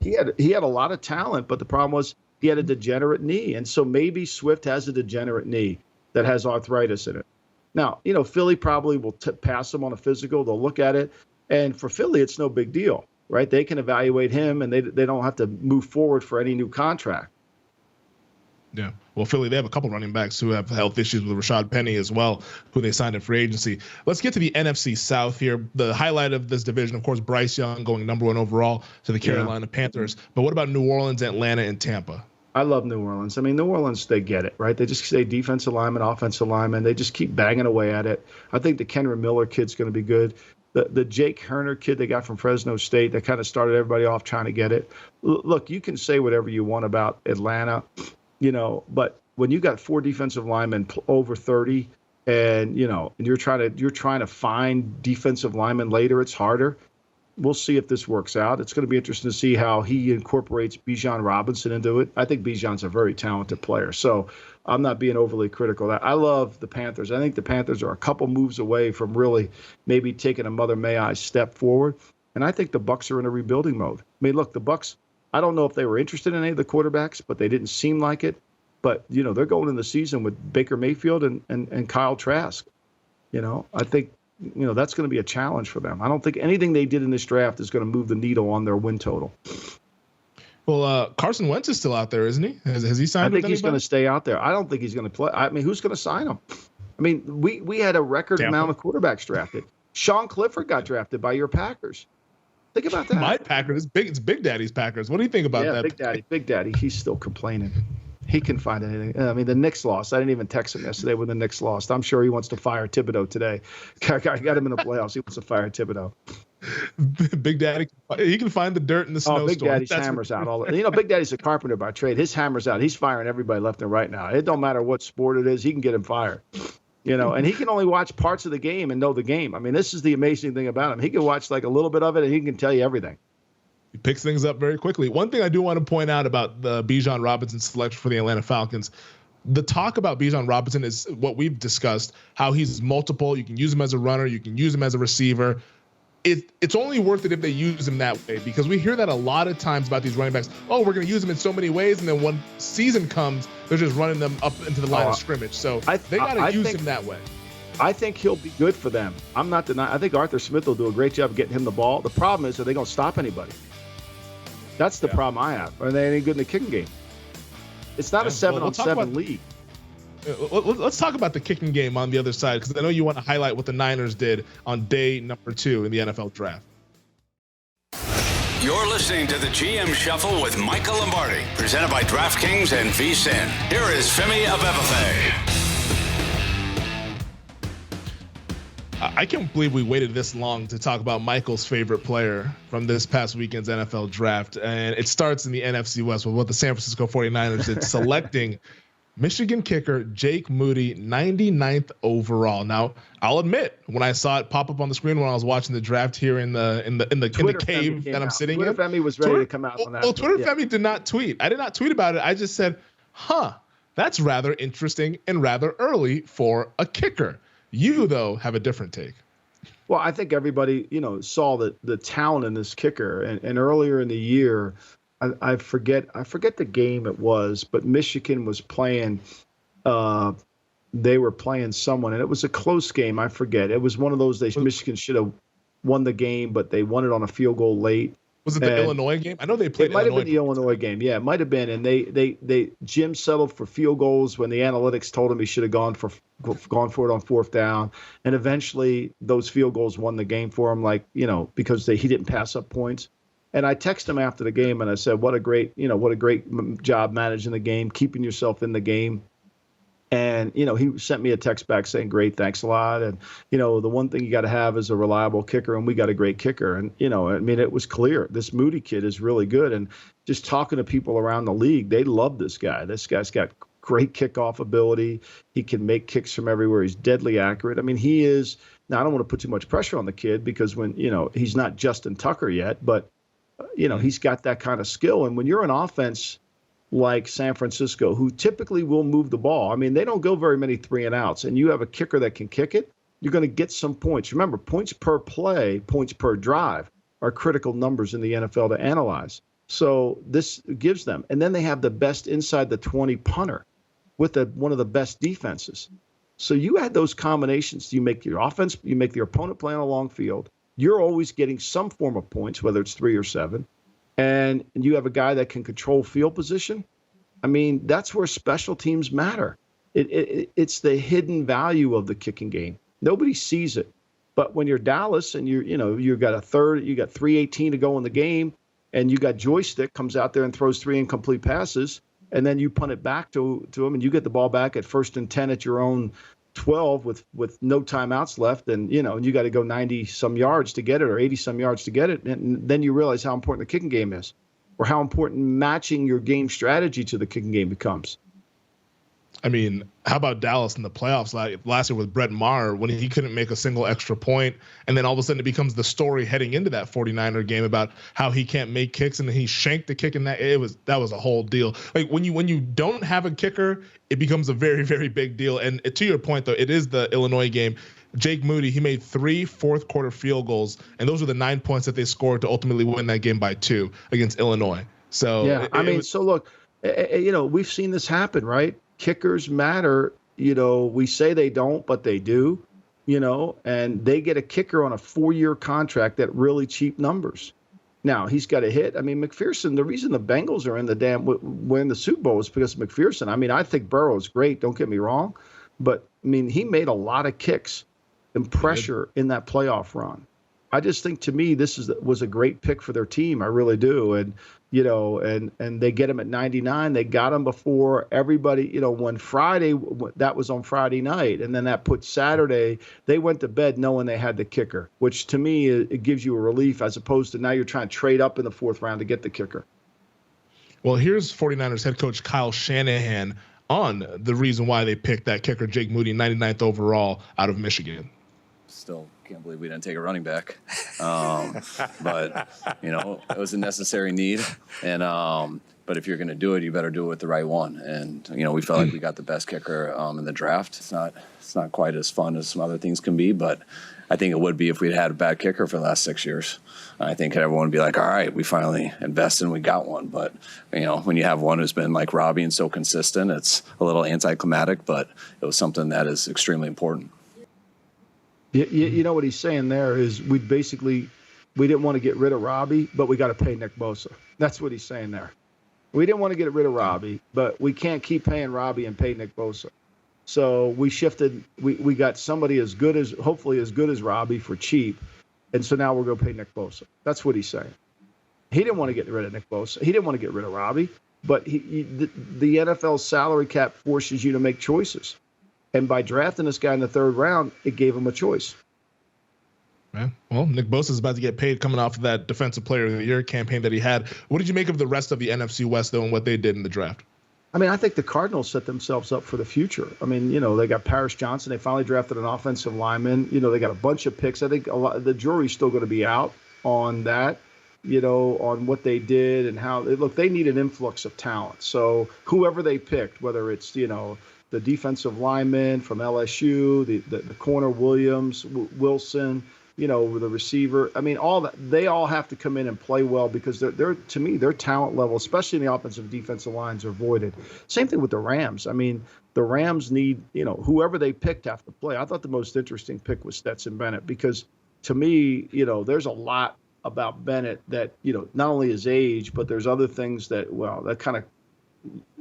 he had a lot of talent, but the problem was he had a degenerate knee, and so maybe Swift has a degenerate knee. that has arthritis in it. Now, Philly probably will pass him on a physical. They'll look at it. And for Philly, it's no big deal, right? They can evaluate him, and they don't have to move forward for any new contract. Yeah. Well, Philly, they have a couple running backs who have health issues with Rashad Penny as well, who they signed in free agency. Let's get to the NFC South here. The highlight of this division, of course, Bryce Young going #1 overall to the Carolina Panthers. But what about New Orleans, Atlanta, and Tampa? I love New Orleans. I mean, New Orleans, they get it, right? They just say defensive lineman, offensive lineman. They just keep banging away at it. I think the Kenry Miller kid's going to be good. The Jake Herner kid they got from Fresno State, that kind of started everybody off trying to get it. Look, you can say whatever you want about Atlanta, but when you got 4 defensive linemen over 30, and you're trying to find defensive linemen later, it's harder. We'll see if this works out. It's going to be interesting to see how he incorporates Bijan Robinson into it. I think Bijan's a very talented player, so I'm not being overly critical of that. I love the Panthers. I think the Panthers are a couple moves away from really maybe taking a Mother May I step forward, and I think the Bucs are in a rebuilding mode. I mean, look, the Bucs, I don't know if they were interested in any of the quarterbacks, but they didn't seem like it. But, they're going in the season with Baker Mayfield and Kyle Trask. I think, that's going to be a challenge for them. I don't think anything they did in this draft is going to move the needle on their win total. Well, Carson Wentz is still out there, isn't he? Has he signed with anybody? I think he's going to stay out there. I don't think he's going to play. I mean, who's going to sign him? I mean, we had a record amount of quarterbacks drafted. Sean Clifford got drafted by your Packers. Think about that. My Packers, it's Big Daddy's Packers. What do you think about that? Yeah, Big Daddy. He's still complaining. He can find anything. I mean, the Knicks lost. I didn't even text him yesterday when the Knicks lost. I'm sure he wants to fire Thibodeau today. I got him in the playoffs. He wants to fire Thibodeau. Big Daddy, he can find the dirt in the snowstorm. Big Daddy's hammers out all. Big Daddy's a carpenter by trade. His hammer's out. He's firing everybody left and right now. It don't matter what sport it is. He can get him fired. And he can only watch parts of the game and know the game. I mean, this is the amazing thing about him. He can watch like a little bit of it, and he can tell you everything. He picks things up very quickly. One thing I do want to point out about the Bijan Robinson selection for the Atlanta Falcons, the talk about Bijan Robinson is what we've discussed, how he's multiple. You can use him as a runner. You can use him as a receiver. It's only worth it if they use him that way, because we hear that a lot of times about these running backs. Oh, we're going to use him in so many ways, and then when season comes, they're just running them up into the line of scrimmage. So they got to use him that way. I think he'll be good for them. I'm not denying. I think Arthur Smith will do a great job of getting him the ball. The problem is, are they going to stop anybody? That's the problem I have. Are they any good in the kicking game? It's not a 7-on-7 league. Let's talk about the kicking game on the other side, because I know you want to highlight what the Niners did on day number 2 in the NFL draft. You're listening to the GM Shuffle with Michael Lombardi, presented by DraftKings and VSiN. Here is Femi Abebefe. I can't believe we waited this long to talk about Michael's favorite player from this past weekend's NFL draft. And it starts in the NFC West with what the San Francisco 49ers did, selecting Michigan kicker Jake Moody, 99th overall. Now, I'll admit, when I saw it pop up on the screen when I was watching the draft here in the cave that I'm sitting in, Femi was ready to come out on that. Well, Femi did not tweet. I did not tweet about it. I just said, that's rather interesting and rather early for a kicker. You, though, have a different take. Well, I think everybody, saw the talent in this kicker. And earlier in the year, I forget the game it was, but Michigan was playing. They were playing someone, and it was a close game. I forget. It was one of those Michigan should have won the game, but they won it on a field goal late. Was it the Illinois game? I know they played. It might have been the Illinois game. Yeah, it might have been. And Jim settled for field goals when the analytics told him he should have gone for it on 4th down. And eventually, those field goals won the game for him, because he didn't pass up points. And I texted him after the game and I said, what a great job managing the game, keeping yourself in the game. And, he sent me a text back saying, great, thanks a lot. And, the one thing you got to have is a reliable kicker, and we got a great kicker. And, it was clear. This Moody kid is really good. And just talking to people around the league, they love this guy. This guy's got great kickoff ability. He can make kicks from everywhere. He's deadly accurate. I mean, he is – now, I don't want to put too much pressure on the kid because when, he's not Justin Tucker yet, but, he's got that kind of skill. And when you're an offense – like San Francisco, who typically will move the ball. I mean, they don't go very many 3-and-outs, and you have a kicker that can kick it, you're going to get some points. Remember, points per play, points per drive are critical numbers in the NFL to analyze. So this gives them. And then they have the best inside the 20 punter with one of the best defenses. So you add those combinations. You make your offense, you make your opponent play on a long field. You're always getting some form of points, whether it's 3 or 7. And you have a guy that can control field position. I mean, that's where special teams matter. It's the hidden value of the kicking game. Nobody sees it. But when you're Dallas and you've got a third, you got 3:18 to go in the game, and you got Joystick comes out there and throws 3 incomplete passes, and then you punt it back to him, and you get the ball back at 1st and 10 at your own 12 with no timeouts left, and you got to go 90 some yards to get it or 80 some yards to get it, and then you realize how important the kicking game is, or how important matching your game strategy to the kicking game becomes. I mean, how about Dallas in the playoffs last year with Brett Maher when he couldn't make a single extra point, and then all of a sudden it becomes the story heading into that 49er game about how he can't make kicks, and he shanked the kick, and that was a whole deal. Like when you don't have a kicker, it becomes a very, very big deal. And to your point, though, it is the Illinois game. Jake Moody, he made 3 fourth-quarter field goals, and those were the 9 points that they scored to ultimately win that game by 2 against Illinois. So yeah, so look, we've seen this happen, right? Kickers matter. We say they don't, but they do, and they get a kicker on a 4-year contract at really cheap numbers. Now, he's got a hit. I mean, McPherson, the reason the Bengals are in the win the Super Bowl is because of McPherson. I mean, I think Burrow's great, don't get me wrong, but I mean, he made a lot of kicks and pressure in that playoff run. I just think, to me, this was a great pick for their team. I really do. And, and they get him at 99. They got him before everybody, when Friday, that was on Friday night. And then that put Saturday, they went to bed knowing they had the kicker, which to me, it gives you a relief as opposed to now you're trying to trade up in the 4th round to get the kicker. Well, here's 49ers head coach Kyle Shanahan on the reason why they picked that kicker, Jake Moody, 99th overall out of Michigan. Still can't believe we didn't take a running back. But, it was a necessary need. And but if you're going to do it, you better do it with the right one. And, we felt like we got the best kicker in the draft. It's not quite as fun as some other things can be, but I think it would be if we'd had a bad kicker for the last 6 years. I think everyone would be like, all right, we finally invested and we got one. But, when you have one who's been like Robbie and so consistent, it's a little anticlimactic, but it was something that is extremely important. You know what he's saying there is we didn't want to get rid of Robbie, but we got to pay Nick Bosa. That's what he's saying there. We didn't want to get rid of Robbie, but we can't keep paying Robbie and pay Nick Bosa. So we shifted. We got somebody hopefully as good as Robbie for cheap, and so now we're going to pay Nick Bosa. That's what he's saying. He didn't want to get rid of Nick Bosa. He didn't want to get rid of Robbie, but the NFL salary cap forces you to make choices. And by drafting this guy in the 3rd round, it gave him a choice. Yeah. Well, Nick Bosa is about to get paid coming off of that Defensive Player of the Year campaign that he had. What did you make of the rest of the NFC West, though, and what they did in the draft? I mean, I think the Cardinals set themselves up for the future. I mean, they got Paris Johnson. They finally drafted an offensive lineman. They got a bunch of picks. I think the jury's still going to be out on that, on what they did and how. Look, they need an influx of talent. So whoever they picked, whether it's, the defensive lineman from LSU, the corner Williams, Wilson, the receiver. I mean, all that, they all have to come in and play well because they're to me, their talent level, especially in the offensive and defensive lines, are voided. Same thing with the Rams. I mean, the Rams need, whoever they picked have to play. I thought the most interesting pick was Stetson Bennett because to me, there's a lot about Bennett that, not only his age, but there's other things that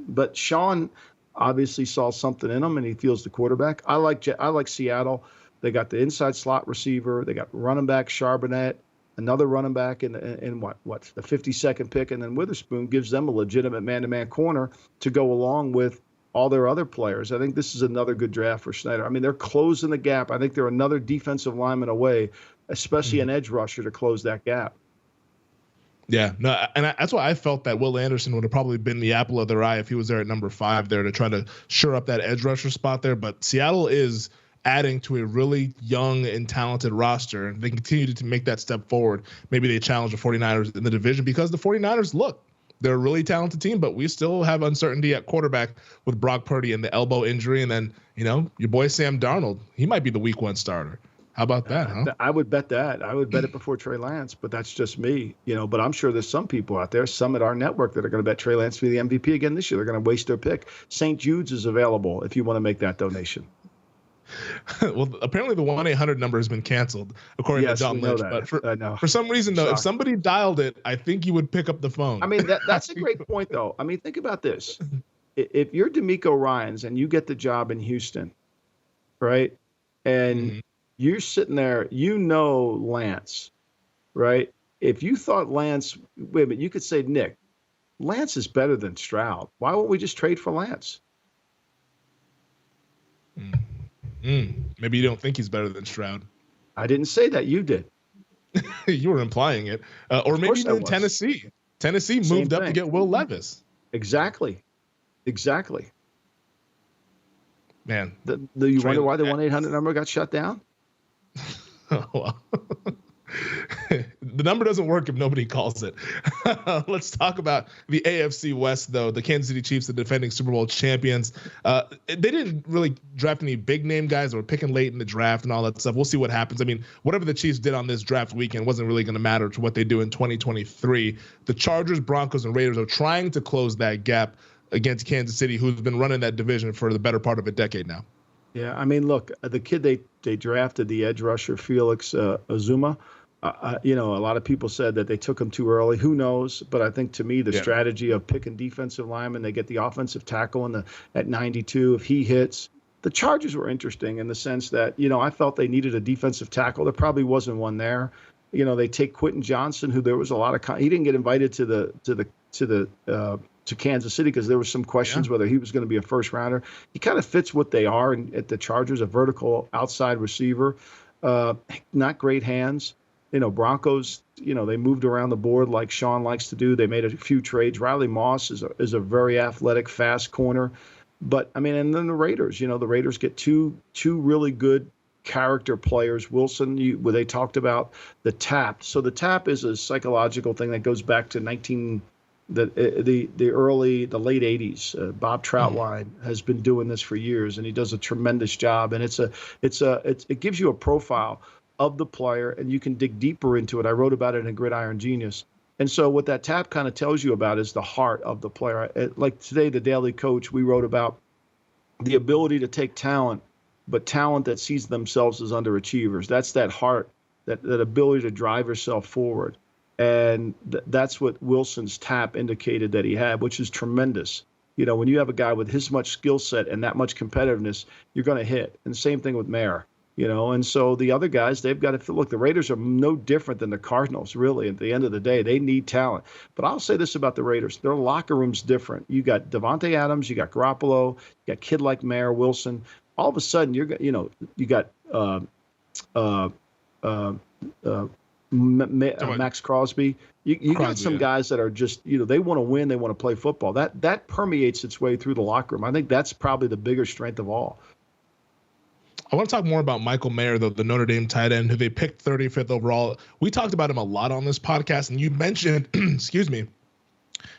but Sean obviously saw something in him, and he feels the quarterback. I like Seattle. They got the inside slot receiver. They got running back Charbonnet, another running back in the 52nd pick, and then Witherspoon gives them a legitimate man-to-man corner to go along with all their other players. I think this is another good draft for Schneider. I mean, they're closing the gap. I think they're another defensive lineman away, especially an edge rusher to close that gap. Yeah, no, and that's why I felt that Will Anderson would have probably been the apple of their eye if he was there at number 5 there to try to shore up that edge rusher spot there. But Seattle is adding to a really young and talented roster, and they continue to make that step forward. Maybe they challenge the 49ers in the division because the 49ers, look, they're a really talented team, but we still have uncertainty at quarterback with Brock Purdy and the elbow injury. And then, your boy Sam Darnold, he might be the week 1 starter. How about that, huh? I would bet that. I would bet it before Trey Lance, but that's just me, But I'm sure there's some people out there, some at our network, that are going to bet Trey Lance to be the MVP again this year. They're going to waste their pick. St. Jude's is available if you want to make that donation. Well, apparently the 1-800 number has been canceled, according to John Lynch. But for some reason, though, if somebody dialed it, I think you would pick up the phone. I mean, that's a great point, though. I mean, think about this. If you're D'Amico Ryans and you get the job in Houston, right, and you're sitting there, Lance, right? If you thought Lance, wait a minute, you could say, Nick, Lance is better than Stroud. Why won't we just trade for Lance? Maybe you don't think he's better than Stroud. I didn't say that. You did. You were implying it. Or maybe even Tennessee. Tennessee moved up to get Will Levis. Exactly. Man. Do you wonder why the 1-800 number got shut down? Well, the number doesn't work if nobody calls it. Let's talk about the AFC West, though. The Kansas City Chiefs, the defending Super Bowl champions. They didn't really draft any big name guys. They were picking late in the draft and all that stuff. We'll see what happens. I mean, whatever the Chiefs did on this draft weekend wasn't really going to matter to what they do in 2023. The Chargers, Broncos, and Raiders are trying to close that gap against Kansas City, who's been running that division for the better part of a decade now. Yeah, I mean, look, the kid they drafted, the edge rusher Felix Azuma. A lot of people said that they took him too early. Who knows? But I think, to me, the strategy of picking defensive linemen, they get the offensive tackle at 92. If he hits, the Chargers were interesting in the sense that, I felt they needed a defensive tackle. There probably wasn't one there. They take Quentin Johnson, who there was a lot of he didn't get invited to Kansas City because there was some questions whether he was going to be a first rounder. He kind of fits what they are at the Chargers, a vertical outside receiver, not great hands. Broncos, they moved around the board like Sean likes to do. They made a few trades. Riley Moss is a very athletic, fast corner. But, I mean, and then the Raiders, the Raiders get two really good character players. Wilson, where they talked about the tap. So the tap is a psychological thing that goes back to the late 80s. Bob Troutline has been doing this for years, and he does a tremendous job. And it gives you a profile of the player, and you can dig deeper into it. I wrote about it in Gridiron Genius. And so what that tap kind of tells you about is the heart of the player. Like today, the Daily Coach, we wrote about the ability to take talent, but talent that sees themselves as underachievers. That's that heart, that ability to drive yourself forward. And that's what Wilson's tap indicated that he had, which is tremendous. When you have a guy with his much skill set and that much competitiveness, you're going to hit. And the same thing with Mayer. And so the other guys, they've got to look. The Raiders are no different than the Cardinals, really. At the end of the day, they need talent. But I'll say this about the Raiders: their locker room's different. You got Devontae Adams, you got Garoppolo, you got kid like Mayer Wilson. All of a sudden, you got Max Crosby. You got some guys that are just they want to win, they want to play football. That permeates its way through the locker room. I think that's probably the bigger strength of all. I want to talk more about Michael Mayer, the Notre Dame tight end, who they picked 35th overall. We talked about him a lot on this podcast, and you mentioned,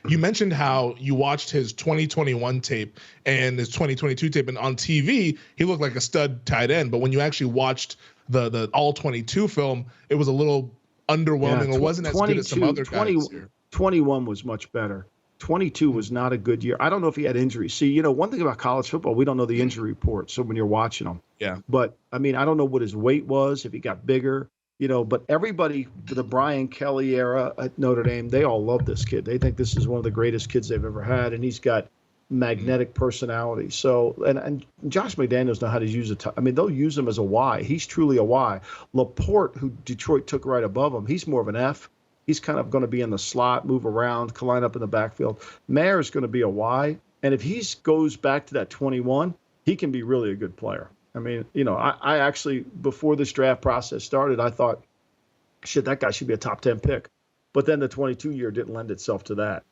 you mentioned how you watched his 2021 tape and his 2022 tape, and on TV, he looked like a stud tight end. But when you actually watched the all 22 film, it was a little underwhelming, or wasn't as good as some other guys here. 21 was much better. 22 was not a good year. I don't know if he had injuries. See, one thing about college football, we don't know the injury report. So when you're watching them, But I mean, I don't know what his weight was, if he got bigger, But everybody, the Brian Kelly era at Notre Dame, they all love this kid. They think this is one of the greatest kids they've ever had, and he's got magnetic personality. So, and Josh McDaniels know how to use it. I mean, they'll use him as a Y. He's truly a Y. Laporte, who Detroit took right above him, he's more of an F. He's kind of going to be in the slot, move around, line up in the backfield. Mayer is going to be a Y. And if he goes back to that 21, he can be really a good player. I mean, I actually, before this draft process started, I thought, shit, that guy should be a top 10 pick. But then the 22 year didn't lend itself to that.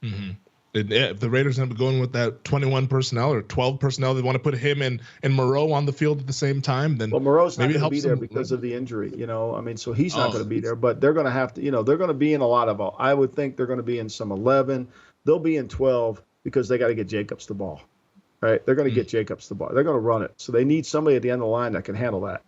Mm-hmm. If the Raiders end up going with that 21 personnel or 12 personnel, they want to put him and Moreau on the field at the same time, then Moreau's not going to be there because of the injury, I mean, so he's not going to be there, but they're going to have to, they're going to be in a lot of, I would think they're going to be in some 11. They'll be in 12 because they got to get Jacobs the ball, right? They're going to get Jacobs the ball. They're going to run it. So they need somebody at the end of the line that can handle that.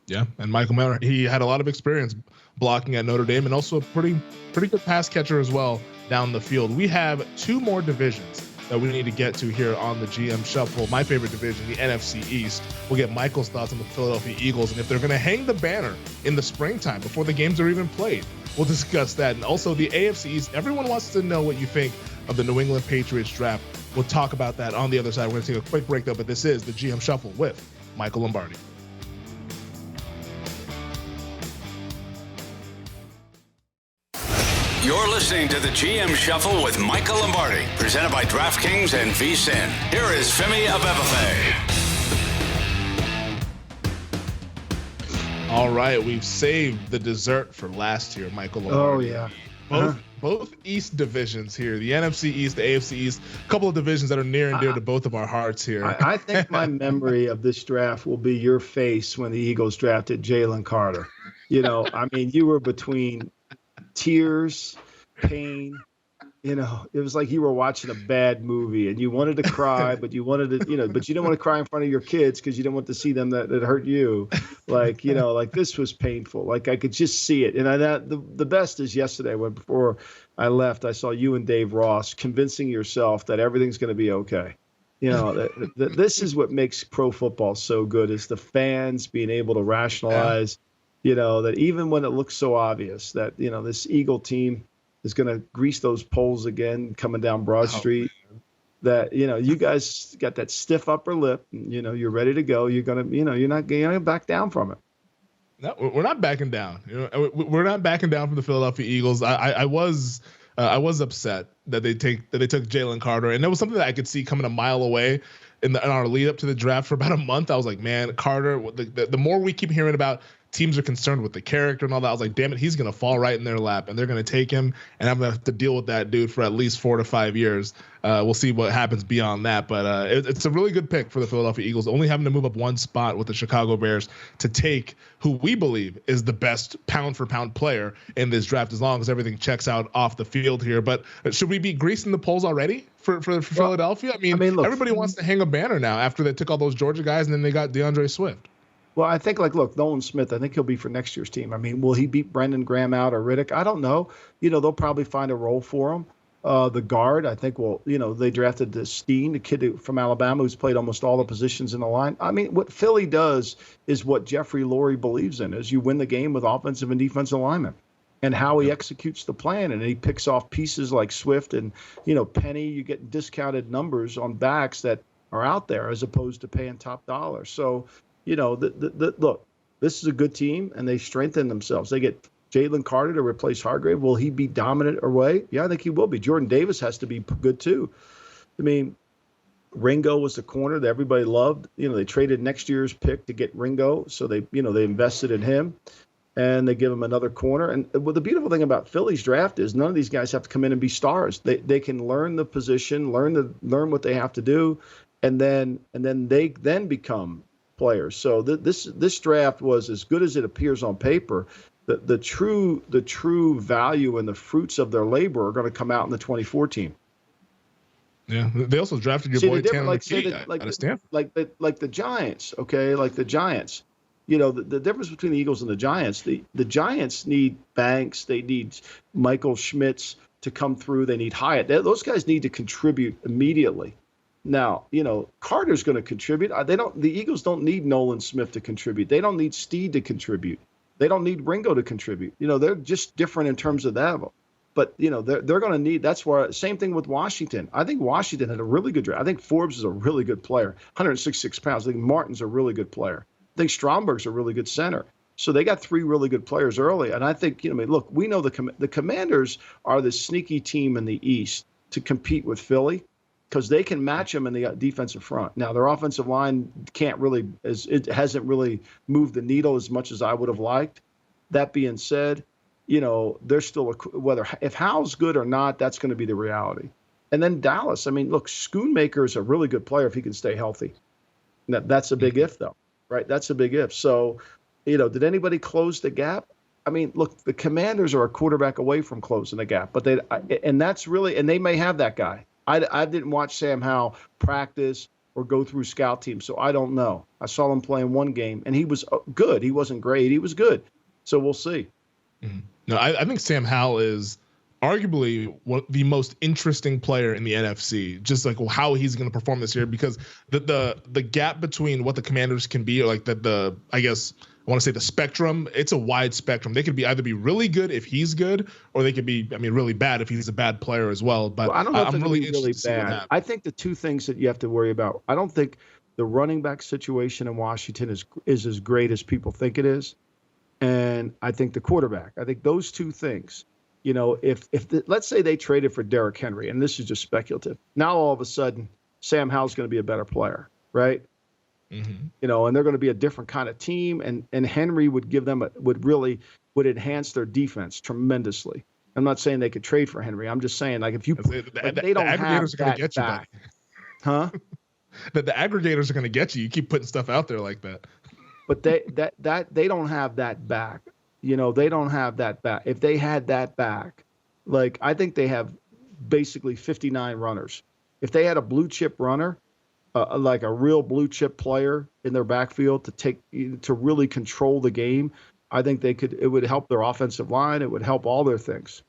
Yeah, and Michael Mayer, he had a lot of experience blocking at Notre Dame and also a pretty good pass catcher as well down the field. We have two more divisions that we need to get to here on the GM Shuffle. My favorite division, the NFC East. We'll get Michael's thoughts on the Philadelphia Eagles and if they're going to hang the banner in the springtime before the games are even played. We'll discuss that. And also the AFC East. Everyone wants to know what you think of the New England Patriots draft. We'll talk about that on the other side. We're going to take a quick break, though, but this is the GM Shuffle with Michael Lombardi. You're listening to the GM Shuffle with Michael Lombardi, presented by DraftKings and VSiN. Here is Femi Abebefe. All right, we've saved the dessert for last year, Michael Lombardi. Oh, yeah. Both East divisions here, the NFC East, the AFC East, a couple of divisions that are near and dear to both of our hearts here. I think my memory of this draft will be your face when the Eagles drafted Jalen Carter. You know, I mean, you were between tears, pain. You know, it was like you were watching a bad movie and you wanted to cry, but you wanted to, but you didn't want to cry in front of your kids because you didn't want to see them that hurt you. Like, like this was painful. Like I could just see it. And the best is yesterday before I left, I saw you and Dave Ross convincing yourself that everything's going to be okay. This is what makes pro football so good is the fans being able to rationalize, that even when it looks so obvious that, this Eagle team is going to grease those poles again coming down Broad Street, that, you guys got that stiff upper lip, and, you're ready to go. You're going to, you're not going to back down from it. No, we're not backing down. We're not backing down from the Philadelphia Eagles. I was upset that they took Jalen Carter, and that was something that I could see coming a mile away in our lead up to the draft for about a month. I was like, man, Carter, the more we keep hearing about teams are concerned with the character and all that, I was like, damn it, he's going to fall right in their lap and they're going to take him, and I'm going to have to deal with that dude for at least 4 to 5 years. We'll see what happens beyond that, but it's a really good pick for the Philadelphia Eagles, only having to move up one spot with the Chicago Bears to take who we believe is the best pound-for-pound player in this draft, as long as everything checks out off the field here. But should we be greasing the polls already for Philadelphia? I mean, look, everybody wants to hang a banner now after they took all those Georgia guys and then they got DeAndre Swift. Well, I think, look, Nolan Smith, I think he'll be for next year's team. I mean, will he beat Brendan Graham out or Riddick? I don't know. They'll probably find a role for him. The guard, I think, they drafted the Steen, the kid from Alabama who's played almost all the positions in the line. I mean, what Philly does is what Jeffrey Lurie believes in, is you win the game with offensive and defensive linemen. And how he executes the plan, and he picks off pieces like Swift and, Penny. You get discounted numbers on backs that are out there as opposed to paying top dollar. So, look, this is a good team, and they strengthen themselves. They get Jalen Carter to replace Hargrave. Will he be dominant away? Yeah, I think he will be. Jordan Davis has to be good too. I mean, Ringo was the corner that everybody loved. They traded next year's pick to get Ringo, so they invested in him, and they give him another corner. And the beautiful thing about Philly's draft is none of these guys have to come in and be stars. They can learn the position, learn what they have to do, and then they become players. So this draft was as good as it appears on paper. The true value and the fruits of their labor are going to come out in the 2014. Yeah, they also drafted your boy Tanner McKee out of Stanford. Like the Giants, okay, like the Giants. The difference between the Eagles and the Giants. The Giants need Banks. They need Michael Schmitz to come through. They need Hyatt. Those guys need to contribute immediately. Now, Carter's going to contribute. The Eagles don't need Nolan Smith to contribute. They don't need Steed to contribute. They don't need Ringo to contribute. They're just different in terms of that. But, they're going to need, that's why, same thing with Washington. I think Washington had a really good draft. I think Forbes is a really good player, 166 pounds. I think Martin's a really good player. I think Stromberg's a really good center. So they got 3 really good players early. And I think, look, we know the Commanders are the sneaky team in the East to compete with Philly, because they can match them in the defensive front. Now, their offensive line it hasn't really moved the needle as much as I would have liked. That being said, they're still if Howell's good or not, that's going to be the reality. And then Dallas, I mean, look, Schoonmaker is a really good player if he can stay healthy. That's a big if, though, right? That's a big if. So, did anybody close the gap? I mean, look, the Commanders are a quarterback away from closing the gap, but they may have that guy. I didn't watch Sam Howell practice or go through scout teams, so I don't know. I saw him play in one game, and he was good. He wasn't great. He was good. So we'll see. Mm-hmm. No, I think Sam Howell is arguably the most interesting player in the NFC, just like how he's going to perform this year, because the gap between what the Commanders can be, or like the I guess I want to say the spectrum, it's a wide spectrum. They could either be really good if he's good, or they could be, really bad if he's a bad player as well. But I don't know if I'm really interested to see what bad. happens. I think the two things that you have to worry about, I don't think the running back situation in Washington is as great as people think it is. And I think the quarterback, I think those two things, let's say they traded for Derrick Henry, and this is just speculative. Now, all of a sudden, Sam Howell's going to be a better player, right? Mm-hmm. And they're going to be a different kind of team, and Henry would give them would enhance their defense tremendously. I'm not saying they could trade for Henry. I'm just saying, like, if you they don't have that back, huh? The aggregators are going to get you. You keep putting stuff out there like that. But they don't have that back. They don't have that back. If they had that back, like, I think they have basically 59 runners. If they had a blue chip runner, like a real blue chip player in their backfield to really control the game, I think it would help their offensive line. It would help all their things.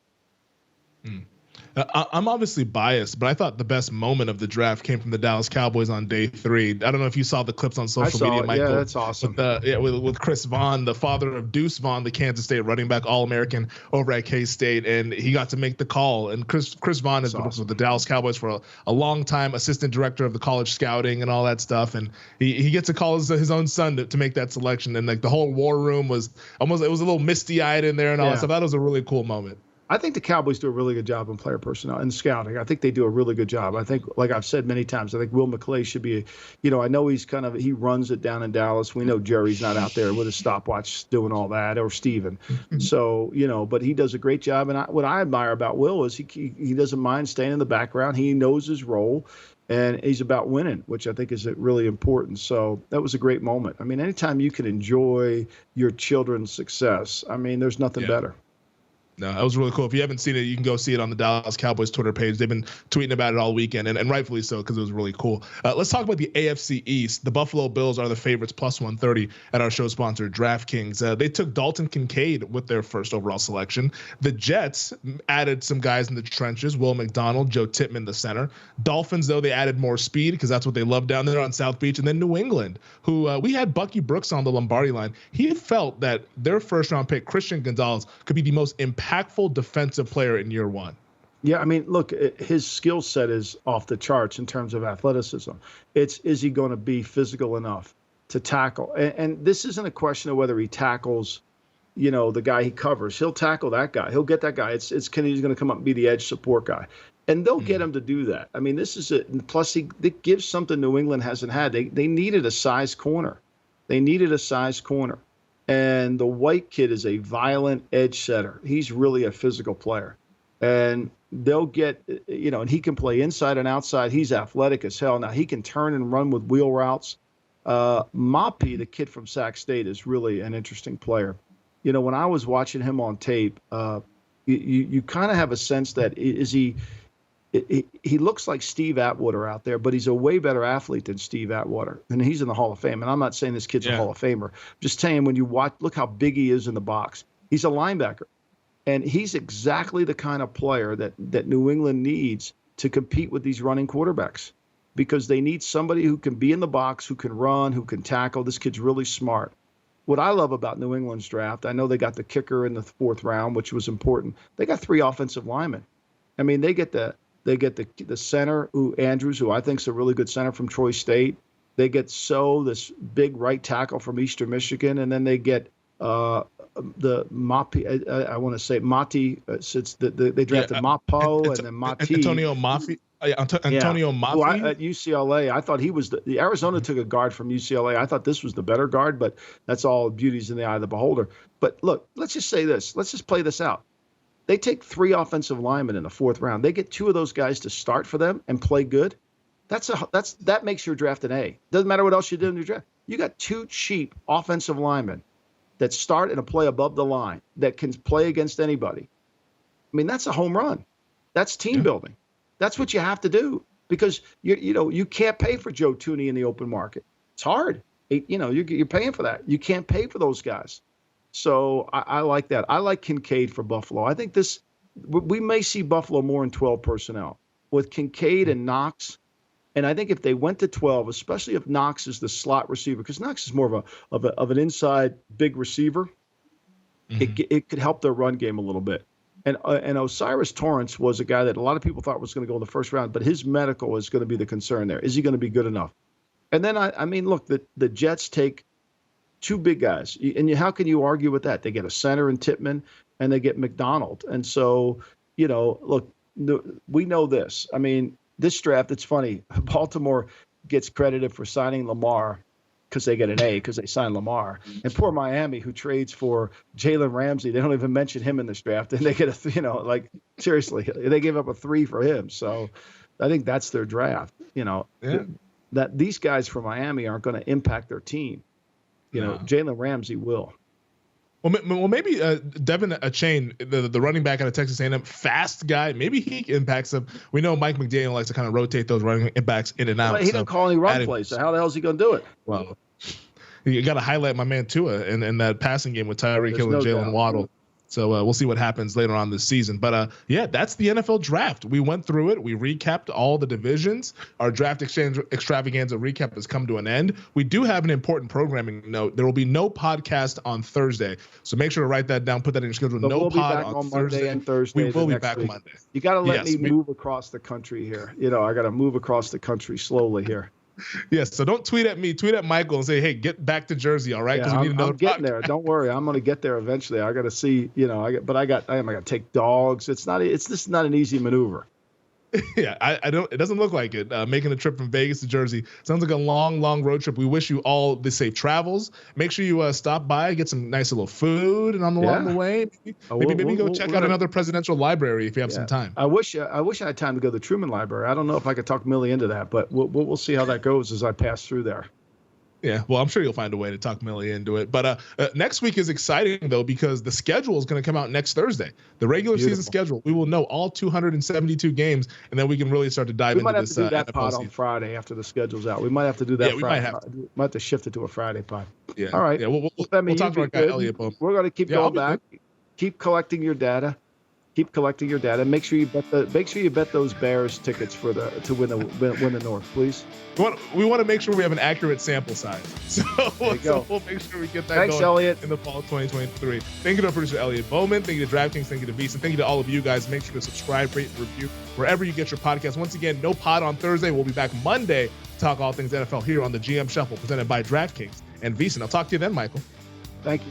I'm obviously biased, but I thought the best moment of the draft came from the Dallas Cowboys on day 3. I don't know if you saw the clips on social media, Michael. Yeah, that's awesome. With Chris Vaughn, the father of Deuce Vaughn, the Kansas State running back, All-American over at K-State, and he got to make the call. And Chris Vaughn has been with the Dallas Cowboys for a long time, assistant director of the college scouting and all that stuff. And he gets to call his own son to make that selection. And like the whole war room was it was a little misty-eyed in there and all that stuff. That was a really cool moment. I think the Cowboys do a really good job in player personnel and scouting. I think they do a really good job. I think, like I've said many times, I think Will McClay should be, I know he runs it down in Dallas. We know Jerry's not out there with a stopwatch doing all that, or Steven. So, but he does a great job. And what I admire about Will is he doesn't mind staying in the background. He knows his role, and he's about winning, which I think is really important. So that was a great moment. I mean, anytime you can enjoy your children's success, there's nothing better. No, that was really cool. If you haven't seen it, you can go see it on the Dallas Cowboys Twitter page. They've been tweeting about it all weekend, and rightfully so, because it was really cool. Let's talk about the AFC East. The Buffalo Bills are the favorites, plus 130 at our show sponsor, DraftKings. They took Dalton Kincaid with their first overall selection. The Jets added some guys in the trenches, Will McDonald, Joe Tippmann, the center. Dolphins, though, they added more speed, because that's what they love down there on South Beach. And then New England, who we had Bucky Brooks on the Lombardi line. He felt that their first-round pick, Christian Gonzalez, could be the most impactful defensive player in year 1. Yeah, look, his skill set is off the charts in terms of athleticism. Is he going to be physical enough to tackle? And this isn't a question of whether he tackles, the guy he covers. He'll tackle that guy. He'll get that guy. It's he's going to come up and be the edge support guy. And they'll get him to do that. This is it. Plus, it gives something New England hasn't had. They needed a size corner. And the white kid is a violent edge setter. He's really a physical player. And they'll get, and he can play inside and outside. He's athletic as hell. Now, he can turn and run with wheel routes. Moppy, the kid from Sac State, is really an interesting player. When I was watching him on tape, you kind of have a sense that he looks like Steve Atwater out there, but he's a way better athlete than Steve Atwater. And he's in the Hall of Fame. And I'm not saying this kid's a Hall of Famer. I'm just saying, when you look how big he is in the box. He's a linebacker. And he's exactly the kind of player that New England needs to compete with these running quarterbacks, because they need somebody who can be in the box, who can run, who can tackle. This kid's really smart. What I love about New England's draft, I know they got the kicker in the 4th round, which was important. They got 3 offensive linemen. They get the center, Andrews, who I think is a really good center from Troy State. They get this big right tackle from Eastern Michigan, and then they get the Moppy. I want to say Mati. They drafted Mappo and then Mati. Antonio Maffi. Antonio Maffi at UCLA. I thought he was the Arizona took a guard from UCLA. I thought this was the better guard, but that's all beauty's in the eye of the beholder. But look, let's just say this. Let's just play this out. They take 3 offensive linemen in the 4th round. They get 2 of those guys to start for them and play good. That makes your draft an A. Doesn't matter what else you do in your draft. You got 2 cheap offensive linemen that start and play above the line, that can play against anybody. That's a home run. That's team building. That's what you have to do, because you can't pay for Joe Thuney in the open market. It's hard. You're paying for that. You can't pay for those guys. So I like that. I like Kincaid for Buffalo. I think this we may see Buffalo more in 12 personnel with Kincaid and Knox. And I think if they went to 12, especially if Knox is the slot receiver, because Knox is more of an inside big receiver, it could help their run game a little bit. And Osiris Torrance was a guy that a lot of people thought was going to go in the first round, but his medical is going to be the concern there. Is he going to be good enough? And then, I mean, look, the Jets take two big guys. And how can you argue with that? They get a center in Tippmann, and they get McDonald. And so, look, we know this. I mean, this draft, it's funny. Baltimore gets credited for signing Lamar because they get an A because they signed Lamar. And poor Miami, who trades for Jalen Ramsey, they don't even mention him in this draft. And they get seriously, they gave up a 3 for him. So I think that's their draft. That these guys from Miami aren't going to impact their team. Jalen Ramsey will. Well, maybe Devin Achane, the running back out of Texas A&M, fast guy, maybe he impacts them. We know Mike McDaniel likes to kind of rotate those running backs in and out. But he didn't call any run plays, so how the hell is he going to do it? Well, you got to highlight my man Tua in that passing game with Tyreek Hill and Jalen Waddle. So we'll see what happens later on this season. But that's the NFL draft. We went through it. We recapped all the divisions. Our draft extravaganza recap has come to an end. We do have an important programming note. There will be no podcast on Thursday. So make sure to write that down. Put that in your schedule. But no we'll pod be back on Monday and Thursday. We will be back Monday. You got to let me move across the country here. I got to move across the country slowly here. Yes, so don't tweet at me. Tweet at Michael and say, "Hey, get back to Jersey, all right?" Because we need another. I'm getting there. Don't worry, I'm going to get there eventually. I got to see, I got to take dogs. It's just not an easy maneuver. Yeah, I don't. It doesn't look like it. Making a trip from Vegas to Jersey sounds like a long road trip. We wish you all the safe travels. Make sure you stop by, get some nice little food, and along the way, maybe go check out another presidential library if you have some time. I wish I had time to go to the Truman Library. I don't know if I could talk Millie into that, but we'll see how that goes as I pass through there. Yeah, well, I'm sure you'll find a way to talk Millie into it. But next week is exciting, though, because the schedule is going to come out next Thursday. The regular season schedule. We will know all 272 games, and then we can really start to dive into this. We might have to do that pod on Friday after the schedule's out. We might have to do that. Yeah, we might have to shift it to a Friday pod. Yeah. All right. Yeah, we'll talk to our guy, Elliot Bowman. We're going to keep going back. Keep collecting your data. Make sure you bet those Bears tickets to win the North, please. We want to make sure we have an accurate sample size. So we'll make sure we get that going Elliot. In the fall of 2023. Thank you to our producer, Elliot Bowman. Thank you to DraftKings. Thank you to Visa. Thank you to all of you guys. Make sure to subscribe, rate, and review wherever you get your podcast. Once again, no pod on Thursday. We'll be back Monday to talk all things NFL here on the GM Shuffle presented by DraftKings and Visa. I'll talk to you then, Michael. Thank you.